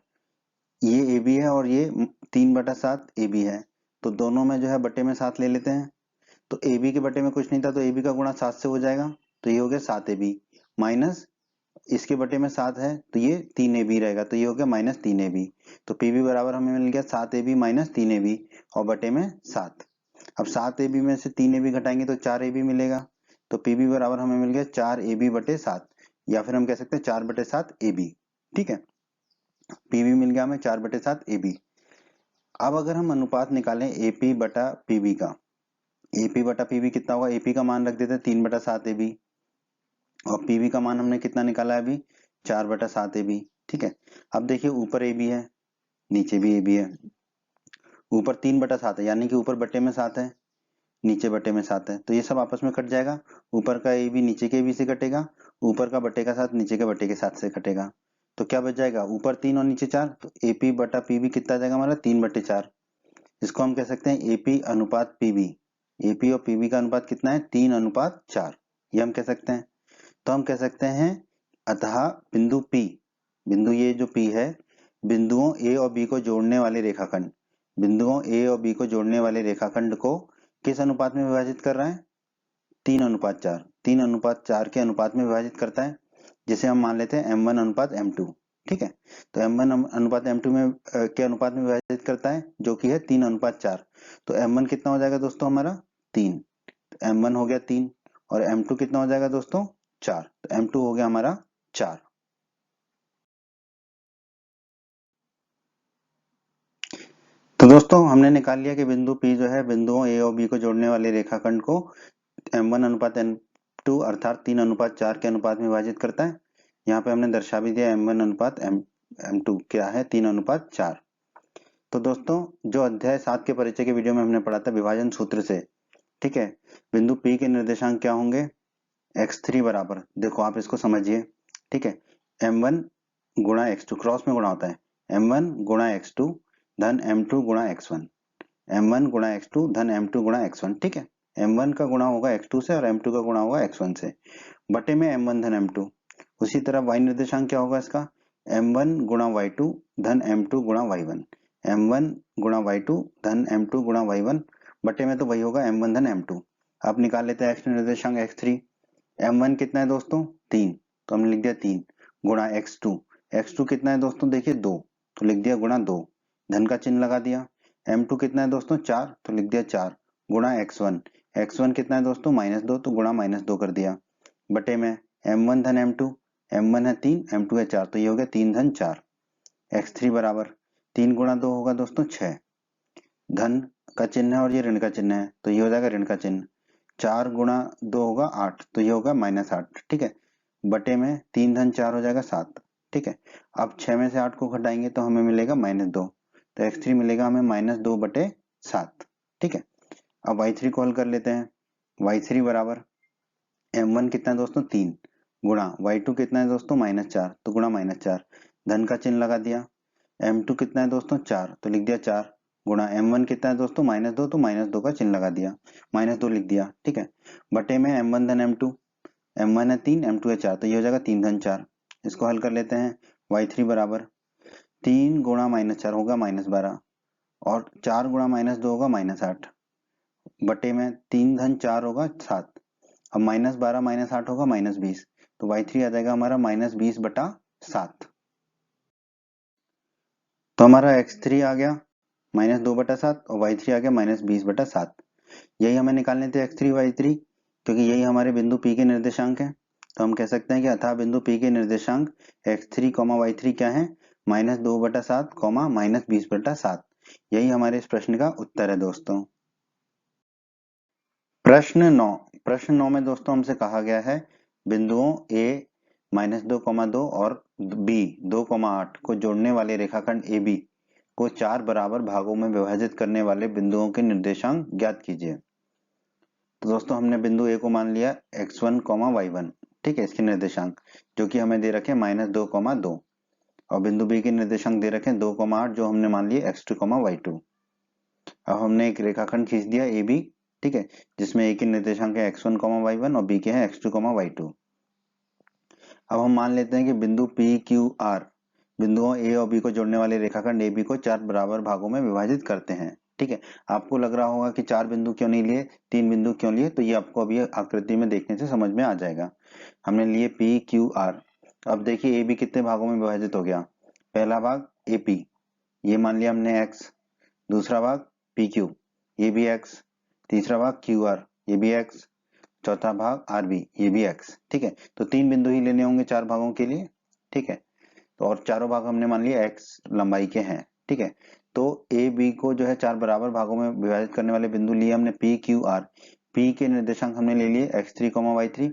ये AB है और ये 3/7 AB है, तो दोनों में जो है बटे में 7 ले लेते हैं। तो AB के बटे में कुछ नहीं था तो AB का गुणा 7 से हो जाएगा, तो ये हो गया 7 AB, माइनस इसके बटे में 7 है तो ये 3 AB रहेगा, तो ये हो गया माइनस 3 AB। तो PB बराबर हमें मिल गया 7 AB माइनस 3 AB और बटे में 7। अब 7 AB में से 3 AB घटाएंगे तो 4 AB मिलेगा, तो PB बराबर हमें मिल गया 4 AB बटे 7, या फिर हम कह सकते हैं 4/7 AB, ठीक है। PB मिल गया हमें 4/7 AB। अब अगर हम अनुपात निकालें AP बटा PB का, AP बटा PB कितना होगा, AP का मान रख देते हैं 3/7 AB, और PB का मान हमने कितना निकाला है अभी, 4/7 AB, ठीक है। अब देखिए ऊपर AB है, नीचे भी AB है, ऊपर 3/7 है यानी कि ऊपर बटे में 7 है, नीचे बटे में 7 है, तो ये सब आपस में कट जाएगा। ऊपर का AB नीचे के AB से कटेगा, ऊपर का बटे का 7 नीचे के बटे के 7 से कटेगा, तो क्या बच जाएगा, ऊपर 3 और नीचे 4, तो AP बटा PB कितना आ जाएगा हमारा, 3/4। इसको हम कह सकते हैं AP अनुपात PB। AP और PB का अनुपात कितना है, 3/4, ये हम कह सकते हैं। तो हम कह सकते हैं अतः बिंदु P, बिंदु ये जो P है, बिंदुओं A और B को जोड़ने वाले रेखाखंड, बिंदुओं A और B को जोड़ने वाले रेखाखंड को किस अनुपात में विभाजित कर रहा है, 3/4, 3/4 के अनुपात में विभाजित करता है, जिसे हम मान लेते हैं M1 अनुपात M2, ठीक है। तो M1 अनुपात M2 में के अनुपात में विभाजित करता है जो कि है 3/4। तो M1 कितना हो जाएगा दोस्तों हमारा, 3, तो M1 हो गया 3, और M2 कितना हो जाएगा दोस्तों, 4, तो M2 हो गया हमारा 4। तो दोस्तों हमने निकाल लिया कि बिंदु P जो है बिंदुओं A और B को जोड़ने वाले रेखाखंड को M1 अनुपात M2 अर्थात 3/4 के अनुपात में विभाजित करता है। यहाँ पे हमने दर्शा भी दिया M1 अनुपात M2 क्या है, 3/4। तो दोस्तों जो अध्याय 7 के परिचय के वीडियो में हमने पढ़ा था विभाजन सूत्र से, ठीक है, बिंदु P के निर्देशांक क्या होंगे, x3 बराबर, देखो आप इसको समझिए, ठीक है, M1 गुणा x2, क्रॉस में गुणा होता है, M1 गुणा x2 धन M2 गुणा x1, M1 गुणा x2 धन M2 गुणा x1, ठीक है। M1 का गुणा होगा x2 से और M2 का गुणा होगा x1 से, बटे में M1 धन M2। उसी तरह y निर्देशांक क्या होगा इसका, M1 गुणा y2 धन M2 गुणा y1, M1 गुणा y2 धन M2 गुणा y1, बटे में तो वही होगा M1 धन M2। अब निकाल लेते हैं x निर्देशांक x3। M1 कितना है दोस्तों, 3, तो हमने लिख दिया 3 गुणा x2, x2 कितना है दोस्तों, देखिए 2, तो लिख दिया गुणा 2, धन का चिन्ह लगा दिया। M2 कितना है दोस्तों, 4, तो लिख दिया 4 गुणा x1, x1 कितना है दोस्तों, -2, तो गुणा -2 कर दिया, बटे में M1 धन M2, M1 है 3, M2 है 4, तो ये हो गया 3 धन 4। x3 बराबर 3 गुणा 2 होगा दोस्तों 6, धन का चिन्ह है और ये ऋण का चिन्ह है तो ये हो जाएगा ऋण का चिन्ह, 4 गुणा 2 होगा 8, तो ये होगा -8, ठीक है, बटे में 3 धन 4 हो जाएगा 7, ठीक है। अब 6 में से 8 को घटाएंगे तो हमें मिलेगा -2, तो x3 मिलेगा हमें -2/7, ठीक है। अब y3 को हल कर लेते हैं, y3 बराबर M1 कितना है दोस्तों, 3 गुणा y2 कितना है दोस्तों, -4, तो गुणा -4, धन का चिन्ह लगा दिया। M2 कितना है दोस्तों, 4, तो लिख दिया 4 गुणा M1 कितना है दोस्तों, -2, तो -2 का चिन्ह लगा दिया, -2 लिख दिया, ठीक है, बटे में M1 धन M2, M1 है 3, M2 है 4, तो ये हो जाएगा 3 धन 4, इसको हल कर लेते हैं। y3 बराबर 3 गुणा -4 होगा -12 और 4 गुणा -2 होगा -8 बटे में 3 धन 4 होगा 7। अब -12 -8 होगा -20, तो y3 आ जाएगा हमारा -20/7। तो हमारा x3 आ गया -2/7 और y3 आ गया -20/7। यही हमें निकालने थे x3 y3, क्योंकि यही हमारे बिंदु P के निर्देशांक हैं। तो हम कह सकते हैं कि अतः बिंदु P के निर्देशांक x3, y3 क्या है? -2/7, -20/7। यही हमारे इस प्रश्न का उत्तर है दोस्तों। प्रश्न 9 में दोस्तों हमसे कहा गया है बिंदुओं A -2,2 और B 2,8 को जोड़ने वाले रेखाखंड AB को 4 बराबर भागों में विभाजित करने वाले बिंदुओं के निर्देशांक ज्ञात कीजिए। तो दोस्तों हमने बिंदु A को मान लिया x1, y1, ठीक है, इसके निर्देशांक जो कि हमें दे रखे -2,2 और बिंदु B के निर्देशांक दे रखे 2,8 जो हमने मान लिए x2, y2। अब हमने एक रेखाखंड खींच दिया AB, ठीक है, जिसमें A के निर्देशांक है x1, y1 और B के हैं x2, y2। अब हम मान लेते हैं कि बिंदु PQR बिंदुओं A और B को जोड़ने वाले रेखाखंड AB को 4 बराबर भागों में विभाजित करते हैं। ठीक है, आपको लग रहा होगा कि 4 बिंदु क्यों नहीं लिए, 3 बिंदु क्यों लिए, तो ये आपको अभी आकृति में देखने से समझ में आ जाएगा। हमने लिए PQR। अब देखिए AB कितने भागों में विभाजित हो गया। पहला भाग AP, ये मान लिया हमने x। दूसरा भाग PQ, ये भी x। तीसरा भाग QR, ये भी x। चौथा भाग RB, ये भी x। ठीक है, तो 3 बिंदु ही लेने होंगे 4 भागों के लिए। ठीक है, तो और चारों भाग हमने मान लिया x लंबाई के हैं। ठीक है, तो AB को जो है 4 बराबर भागों में विभाजित करने वाले बिंदु लिए हमने PQR। P के निर्देशांक हमने ले लिए x3, y3,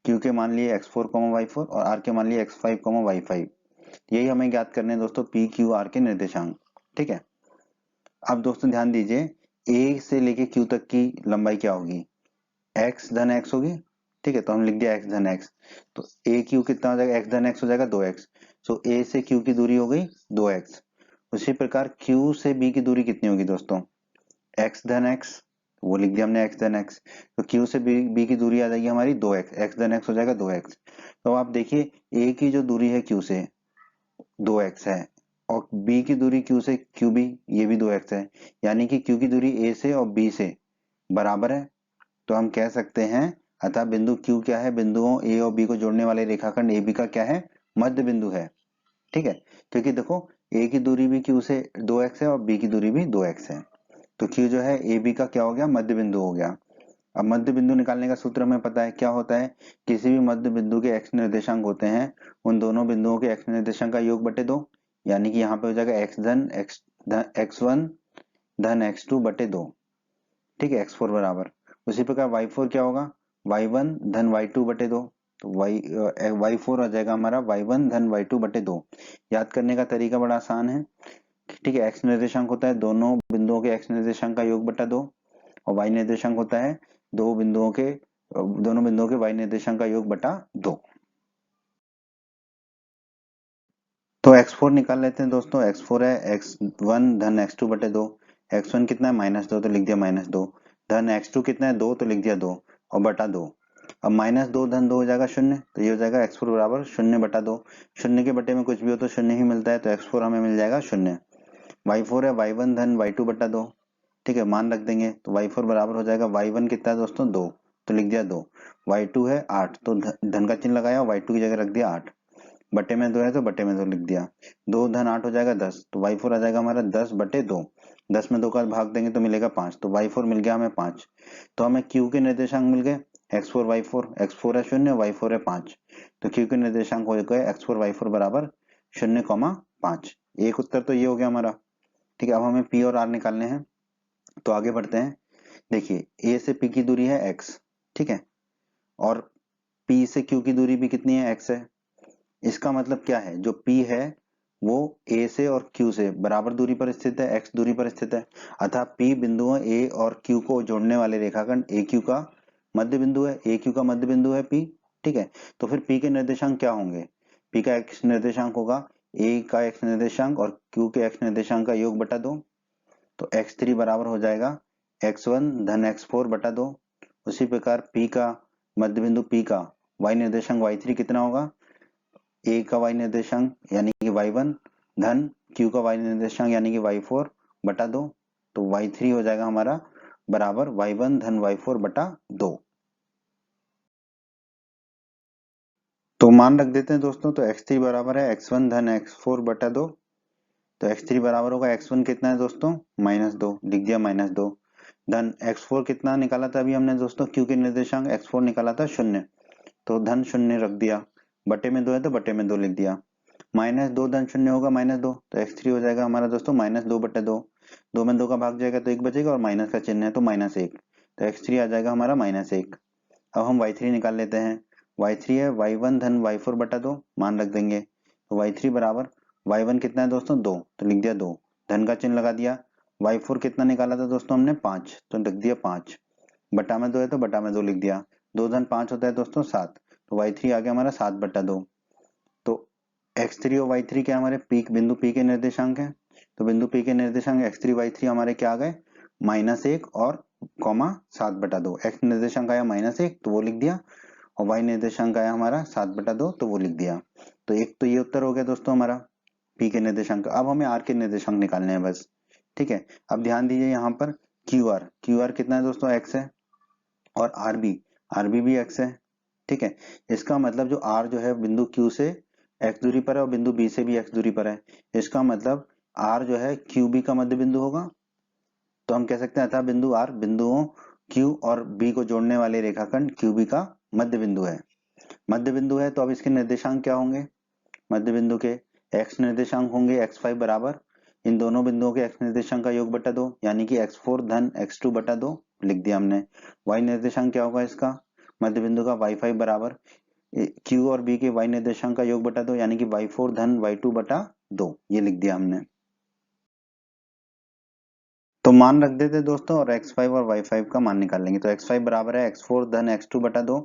Q के मान लिए x4, y4 और R के मान लिए x5, y5। यही हमें ज्ञात करने हैं दोस्तों PQR के निर्देशांक। ठीक है, अब दोस्तों ध्यान दीजिए A से लेके Q तक की लंबाई क्या होगी, x धन x होगी। ठीक है, तो हम लिख दिया x धन x, तो AQ कितना हो जाएगा, x धन x हो जाएगा 2x। सो A से Q की दूरी हो गई 2x। उसी प्रकार Q से B की दूरी कितनी होगी दोस्तों, x धन x, वो लिख दिया हमने x धन x। तो Q से B की दूरी आ जाएगी हमारी 2x, x धन x हो जाएगा 2x। तो आप देखिए A की जो दूरी है Q से 2x है और B की दूरी Q से QB ये भी 2x है, यानी कि Q की दूरी A से और B से बराबर है। तो हम कह सकते हैं अतः बिंदु Q क्या है, बिंदुओं A और B को जोड़ने वाले रेखाखंड AB का क्या है, मध्य बिंदु है। ठीक है, क्योंकि देखो A की दूरी भी Q से 2x है और B की दूरी भी 2x है, तो Q जो है AB का क्या हो गया, मध्य बिंदु हो गया। अब मध्य बिंदु निकालने का सूत्र हमें पता है क्या होता है, किसी भी मध्य बिंदु के x निर्देशांक होते हैं उन दोनों बिंदुओं के x निर्देशांक का योग बटे 2, यानी कि यहाँ पे हो जाएगा x1 धन x2 बटे 2। ठीक है, x4 बराबर, उसी प्रकार y4 क्या होगा, y1 धन y2 बटे 2, तो y4 आ जाएगा हमारा y1 धन y2 बटे 2। याद करने का तरीका बड़ा आसान है। ठीक है, x निर्देशांक होता है दोनों बिंदुओं के x निर्देशांक का योग बटा 2 और y निर्देशांक होता है दोनों बिंदुओं के y निर्देशांक का योग बटा 2। तो x4 निकाल लेते हैं दोस्तों। x4 है x1 धन x2 बटे 2। x1 कितना है -2, तो लिख दिया -2। धन x2 कितना है 2, तो लिख दिया 2 और बटा 2। अब -2 धन 2 हो जाएगा 0, तो ये हो जाएगा x4 बराबर 0 बटा 2। 0 के बटे में कुछ भी हो तो 0 ही मिलता है, तो x4 हमें मिल जाएगा 0। y4 है y1 धन y2 बटा 2। ठीक है, मान रख देंगे तो y4 बराबर हो जाएगा y1 कितना है दोस्तों 2, तो लिख दिया 2। y2 है 8, तो धन का चिन्ह लगाया, y2 की जगह रख दिया 8। बटे में 2 है तो बटे में 2 लिख दिया। 2 धन 8 हो जाएगा 10, तो y4 आ जाएगा हमारा 10 बटे 2। 10 में 2 का भाग देंगे तो मिलेगा 5, तो y4 मिल गया हमें 5। तो हमें Q के निर्देशांक मिल गए x4 y4, x4 है 0, y4 है 5, तो Q के निर्देशांक हो गए x4 y4 बराबर 0,5। एक उत्तर तो ये हो गया हमारा। ठीक है, अब हमें P और R निकालने हैं, तो आगे बढ़ते हैं। देखिए A से P की दूरी है x, ठीक है, और P से Q की दूरी भी कितनी है, x है। इसका मतलब क्या है, जो P है वो A से और Q से बराबर दूरी पर स्थित है, x दूरी पर स्थित है। अतः P बिंदुओं A और Q को जोड़ने वाले रेखाखंड AQ का मध्य बिंदु है, AQ का मध्य बिंदु है P। ठीक है, तो फिर P के निर्देशांक क्या होंगे, P का x निर्देशांक होगा A का x निर्देशांक और Q के x निर्देशांक का योग बटा 2, तो x3 बराबर हो जाएगा x1 धन x4 बटा 2। उसी प्रकार P का मध्य बिंदु P का y निर्देशांक y3 कितना होगा, ए का y निर्देशांक यानी कि y1 धन q का y निर्देशांक यानी कि y4 बटा 2, तो y3 हो जाएगा हमारा बराबर y1 धन y4 बटा 2। तो मान रख देते हैं दोस्तों, तो x3 बराबर है x1 धन x4 बटा 2, तो x3 बराबर होगा x1 कितना है दोस्तों -2, लिख दिया -2, धन x4 कितना निकाला था अभी हमने दोस्तों, q के निर्देशांक x4 निकाला था 0, तो धन 0 रख दिया, बटे में 2 है तो बटे में 2 लिख दिया, -2 धन 0 होगा -2, तो x3 हो जाएगा हमारा दोस्तों -2 बटे 2, 2 में 2 का भाग जाएगा तो 1 बचेगा और माइनस का चिन्ह है तो -1, तो x3 आ जाएगा हमारा -1। अब हम y3 निकाल लेते हैं, y3 है y1 धन y4 बटा 2, मान रख देंगे, तो y3 बराबर y1 कितना है दोस्तों 2, तो लिख दिया 2, धन का चिन्ह लगा दिया, y4 कितना निकाला था दोस्तों हमने 5, तो लिख दिया 5, बटा में 2 है तो बटा में 2 लिख दिया, 2 धन 5 होता है दोस्तों 7, तो y3 आ गया हमारा 7 बटा 2। तो x3 और y3 क्या हमारे पीक बिंदु P के निर्देशांक है, तो बिंदु P के निर्देशांक x3 y3 हमारे क्या आ गए -1 और कॉमा 7 बटा 2, x निर्देशांक आया -1 तो वो लिख दिया और y निर्देशांक आया हमारा 7 बटा 2 तो वो लिख दिया। तो एक तो ये उत्तर हो गया दोस्तों हमारा P के निर्देशांक। अब हमें R के निर्देशांक निकालने हैं बस, ठीक है। अब ध्यान दीजिए यहाँ पर QR कितना है दोस्तों x है और RB भी x है, ठीक है। इसका मतलब जो R जो है बिंदु Q से x दूरी पर है और बिंदु B से भी x दूरी पर है, इसका मतलब R जो है QB का मध्य बिंदु होगा, तो हम कह सकते हैं अतः बिंदु R बिंदुओं Q और B को जोड़ने वाले रेखाखंड QB का मध्य बिंदु है। मध्य बिंदु है तो अब इसके निर्देशांक क्या होंगे, मध्य बिंदु के x निर्देशांक होंगे x5 बराबर इन दोनों बिंदुओं के x निर्देशांक का योग बटा 2 यानी कि x4 धन x2 बटा 2 लिख दिया हमने। y निर्देशांक क्या होगा इसका मध्य बिंदु का y5 बराबर q और b के y निर्देशांक का योग बटा 2 यानी कि y4 धन y2 बटा 2, ये लिख दिया हमने। तो मान रख देते दोस्तों और x5 और y5 का मान निकाल लेंगे, तो x5 बराबर है x4 धन x2 बटा 2,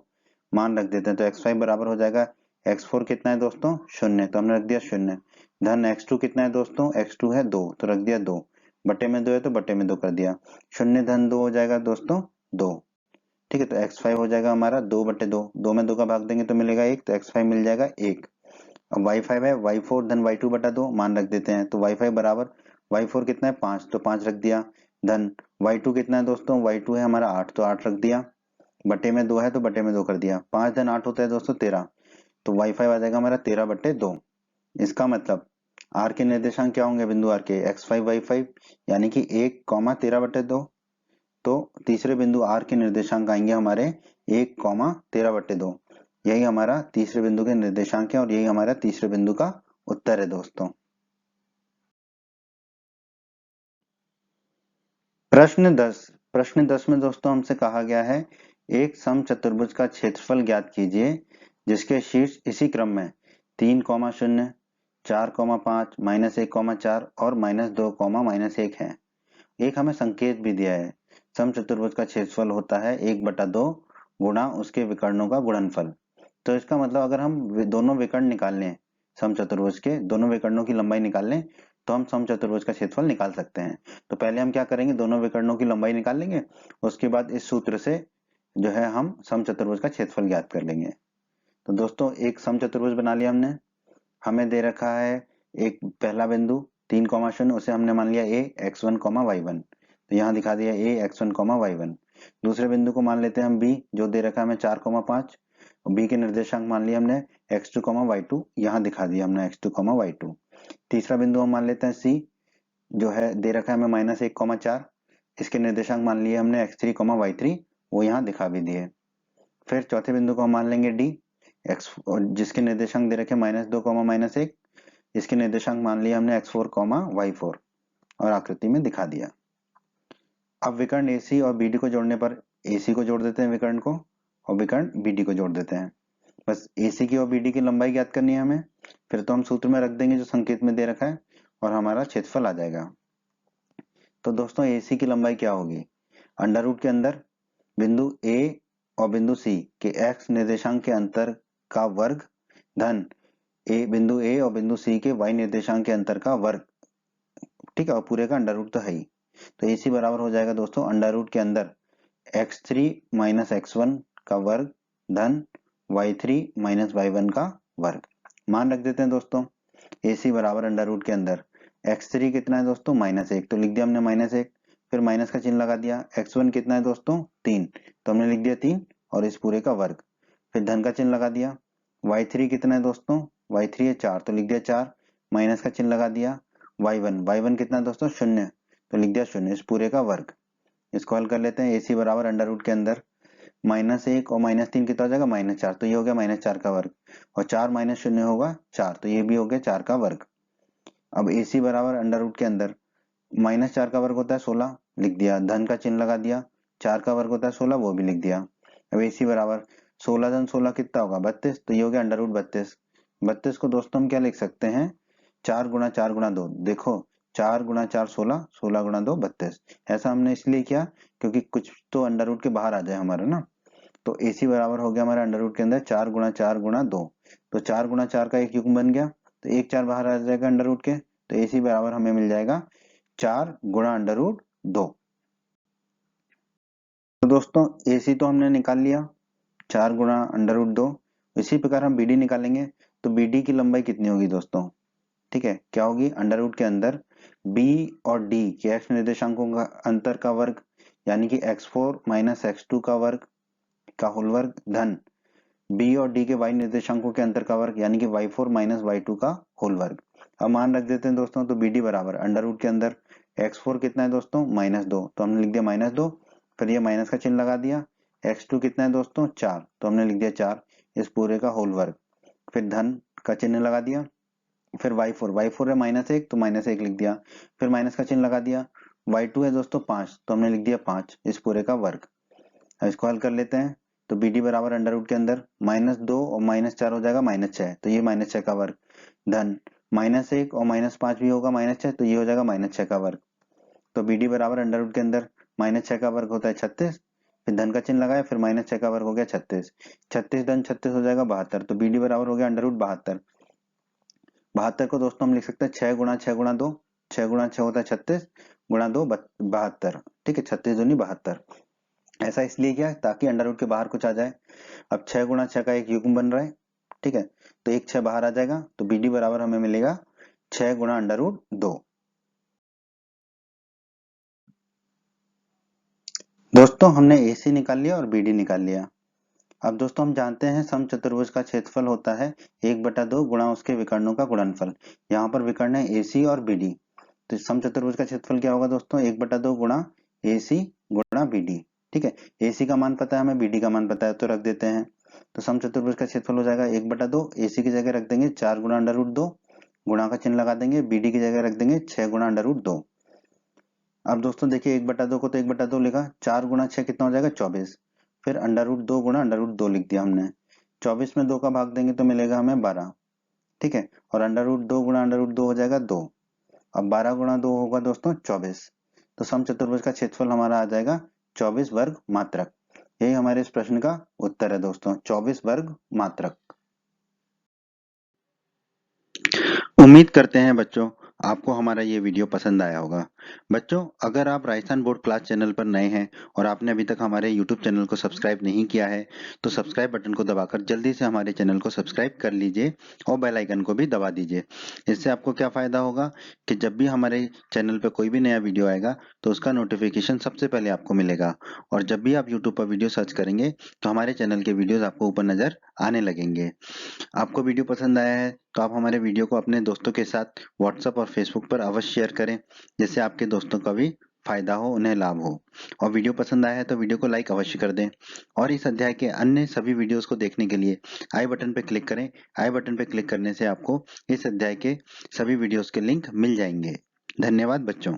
मान रख देते हैं, तो x5 बराबर हो जाएगा x4 कितना है दोस्तों 0, तो हमने रख दिया 0, धन x2 कितना है दोस्तों x2 है 2, तो रख दिया 2, बटे में 2 है तो बटे में 2 कर दिया, 0 धन 2 हो जाएगा दोस्तों 2, ठीक है। तो x5 हो जाएगा हमारा 2 बटे 2, 2 में 2 का भाग देंगे तो मिलेगा 1, तो x5 मिल जाएगा 1। अब y5 है y4 धन y2 बटा 2, मान रख देते हैं, तो y5 बराबर y4 कितना है 5, तो 5 रख दिया, धन y2 कितना है दोस्तों y2 है हमारा 8, तो 8 रख दिया, बटे में 2 है तो बटे में 2 कर दिया, 5 धन 8 होता है दोस्तों 13, तो y5 आ जाएगा हमारा 13 बटे 2। इसका मतलब r के निर्देशांक क्या होंगे बिंदु r के x5 y5 यानी कि 1 13 बटे 2, तो तीसरे बिंदु R के निर्देशांक आएंगे हमारे 1 13 बटे 2, यही हमारा तीसरे बिंदु के निर्देशांक है और यही हमारा तीसरे बिंदु का उत्तर है दोस्तों। प्रश्न 10 में दोस्तों हमसे कहा गया है एक समचतुर्भुज का क्षेत्रफल ज्ञात कीजिए जिसके शीर्ष इसी क्रम में 3, 0, 4, 5, -1, 4 और -2, -1 है। एक हमें संकेत भी दिया है, समचतुर्भुज का क्षेत्रफल होता है 1/2 गुणा उसके विकर्णों का गुणनफल। तो इसका मतलब अगर हम दोनों विकर्ण निकाल लें, समचतुर्भुज के दोनों विकर्णों की लंबाई निकाल लें तो हम समचतुर्भुज का क्षेत्रफल निकाल सकते हैं। तो पहले हम क्या करेंगे, दोनों विकर्णों की लंबाई निकाल लेंगे, उसके बाद इस सूत्र से जो है हम समचतुर्भुज का क्षेत्रफल ज्ञात कर लेंगे। तो दोस्तों एक समचतुर्भुज बना लिया हमने, हमें दे रखा है एक पहला बिंदु 3, 0 उसे हमने मान लिया a x1, y1, तो यहाँ दिखा दिया a x1, y1। दूसरे बिंदु को मान लेते हैं हम b जो दे रखा है हमें 4, 5 और b के निर्देशांक मान लिया हमने x2, y2, यहाँ दिखा दिया हमने x2, y2। तीसरा बिंदु हम मान लेते हैं c जो है दे रखा है हमें -1, 4, इसके निर्देशांक मान लिए हमने x3, y3, वो यहाँ दिखा भी दिए। फिर चौथे बिंदु को हम मान लेंगे d x जिसके निर्देशांक दे रखे -2, -1, इसके निर्देशांक मान लिए हमने x4, y4 और आकृति में दिखा दिया। अब विकर्ण AC और BD को जोड़ने पर AC को जोड़ देते हैं विकर्ण को और विकर्ण BD को जोड़ देते हैं। बस AC की और BD की लंबाई ज्ञात करनी है हमें, फिर तो हम सूत्र में रख देंगे जो संकेत में दे रखा है और हमारा क्षेत्रफल आ जाएगा। तो दोस्तों AC की लंबाई क्या होगी, अंडर रूट के अंदर बिंदु A और बिंदु C के x निर्देशांक के अंतर का वर्ग धन बिंदु A और बिंदु C के y निर्देशांक के अंतर का वर्ग, ठीक है, और पूरे का अंडर रूट तो है ही। तो AC बराबर हो जाएगा दोस्तों अंडर रूट के अंदर x3 - x1 का वर्ग धन y3 - y1 का वर्ग। मान रख देते हैं दोस्तों, AC बराबर अंडर रूट के अंदर x3 कितना है दोस्तों -1, तो लिख दिया हमने -1, फिर माइनस का चिन्ह लगा दिया। x1 कितना है दोस्तों 3, तो हमने लिख दिया 3 और इस पूरे का वर्ग, फिर धन का चिन्ह लगा दिया। y3 कितना है दोस्तों, y3 है 4, तो लिख दिया 4, माइनस का चिन्ह लगा दिया। y1 कितना है दोस्तों 0, तो लिख दिया 0 इस पूरे का वर्ग। इसको हल कर लेते हैं। AC बराबर अंडर रूट के अंदर -1 और -3 कितना हो जाएगा -4, तो ये हो गया -4 का वर्ग, और 4 - 0 होगा 4, तो ये भी हो गया 4 का वर्ग। अब AC बराबर अंडर रूट के अंदर -4 का वर्ग होता है 16, लिख दिया, धन का चिन्ह लगा दिया। 4 का वर्ग होता है 16, वो भी लिख दिया। अब AC बराबर 16 धन 16 कितना होगा 32, तो ये हो गया अंडर रूट 32। 32 को दोस्तों हम क्या लिख सकते हैं, 4 गुणा 4 गुणा 2, देखो 4 गुणा 4 16, 16 गुणा 2 32। ऐसा हमने इसलिए किया क्योंकि कुछ तो अंडर रूट के बाहर आ जाए हमारा ना, तो AC बराबर हो गया हमारा अंडर रूट के अंदर 4 गुणा 4 गुणा 2, तो 4 गुणा 4 का एक युग्म बन गया, तो एक 4 बाहर आ जाएगा अंडर रूट के, तो AC बराबर हमें मिल जाएगा 4 गुणा अंडर रूट 2। तो दोस्तों AC तो हमने निकाल लिया 4 गुणा अंडर रूट 2। इसी प्रकार हम BD निकालेंगे, तो BD की लंबाई कितनी होगी दोस्तों, ठीक है, क्या होगी, अंडर रूट के अंदर B और D के x निर्देशांकों का अंतर का वर्ग, यानी कि x4 माइनस x2 का वर्ग का होल वर्ग, धन B और D के y निर्देशांकों के अंतर का वर्ग, यानी कि y4 माइनस y2 का होल वर्ग। अब मान रख देते हैं दोस्तों, तो BD बराबर अंडर रूट के अंदर x4 कितना है दोस्तों -2, तो हमने लिख दिया -2, फिर ये माइनस का चिन्ह लगा दिया। x2 कितना है दोस्तों 4, तो हमने लिख दिया 4 इस पूरे का होल वर्ग, फिर धन का चिन्ह लगा दिया। फिर y4 है -1, तो -1 लिख दिया, फिर माइनस का चिन्ह लगा दिया। y2 है दोस्तों 5, तो हमने लिख दिया 5 इस पूरे का वर्ग। अब इसको हल कर लेते हैं, तो BD बराबर अंडर रूट के अंदर -2 और -4 हो जाएगा -6, तो ये -6 का वर्ग, धन -1 और -5 भी होगा -6, तो ये हो जाएगा -6 का वर्ग। तो BD बराबर अंडर रूट के अंदर -6 का वर्ग होता है 36, फिर धन का चिन्ह लगाया, फिर -6 का वर्ग हो गया 36, 36 धन 36 हो जाएगा 72, तो BD बराबर हो गया अंडर रूट 72। 72 को दोस्तों हम लिख सकते हैं 6 गुणा 6 गुणा 2, 6 गुणा 6 होता है 36, गुणा 2 72, ठीक है, 36 दूनी 72। ऐसा इसलिए किया ताकि अंडर रूट के बाहर कुछ आ जाए। अब 6 गुणा 6 का एक युग्म बन रहा है, ठीक है, तो एक 6 बाहर आ जाएगा, तो BD बराबर हमें मिलेगा 6 गुणा अंडर रूट 2। दोस्तों हमने AC निकाल लिया और BD निकाल लिया। अब दोस्तों हम जानते हैं समचतुर्भुज का क्षेत्रफल होता है 1/2 गुणा उसके विकर्णों का गुणनफल। यहाँ पर विकर्ण है AC और BD, तो समचतुर्भुज का क्षेत्रफल क्या होगा दोस्तों 1/2 गुणा AC गुणा BD, ठीक है। AC का मान पता है हमें, BD का मान पता है, तो रख देते हैं। तो समचतुर्भुज का क्षेत्रफल हो जाएगा 1/2, AC की जगह रख देंगे 4 गुणा अंडर रूट 2, गुणा का चिन्ह लगा देंगे, BD की जगह रख देंगे 6 गुणा अंडर रूट 2। अब दोस्तों देखिए 1/2 को तो 1/2 लिखा, 4 गुणा 6 कितना हो जाएगा 24, फिर अंडर रूट 2 गुणा अंडर रूट 2 लिख दिया हमने। 24 में 2 का भाग देंगे तो मिलेगा हमें 12, ठीक है, और अंडर रूट 2 गुणा अंडर रूट 2 हो जाएगा 2। अब 12 गुणा 2 होगा दोस्तों 24, तो समचतुर्भुज का क्षेत्रफल हमारा आ जाएगा 24 वर्ग मात्रक। यही हमारे इस प्रश्न का उत्तर है दोस्तों, 24 वर्ग मात्रक। उम्मीद करते हैं बच्चों आपको हमारा ये वीडियो पसंद आया होगा। बच्चों अगर आप राजस्थान बोर्ड क्लास चैनल पर नए हैं और आपने अभी तक हमारे YouTube चैनल को सब्सक्राइब नहीं किया है तो सब्सक्राइब बटन को दबाकर जल्दी से हमारे चैनल को सब्सक्राइब कर लीजिए और बेल आइकन को भी दबा दीजिए। इससे आपको क्या फ़ायदा होगा कि जब भी हमारे चैनल पर कोई भी नया वीडियो आएगा तो उसका नोटिफिकेशन सबसे पहले आपको मिलेगा, और जब भी आप यूट्यूब पर वीडियो सर्च करेंगे तो हमारे चैनल के वीडियोज़ आपको ऊपर नज़र आने लगेंगे। आपको वीडियो पसंद आया है तो आप हमारे वीडियो को अपने दोस्तों के साथ व्हाट्सएप और फेसबुक पर अवश्य शेयर करें, जिससे आपके दोस्तों का भी फायदा हो, उन्हें लाभ हो। और वीडियो पसंद आया है तो वीडियो को लाइक अवश्य कर दें, और इस अध्याय के अन्य सभी वीडियोस को देखने के लिए आई बटन पर क्लिक करें। आई बटन पर क्लिक करने से आपको इस अध्याय के सभी वीडियोस के लिंक मिल जाएंगे। धन्यवाद बच्चों।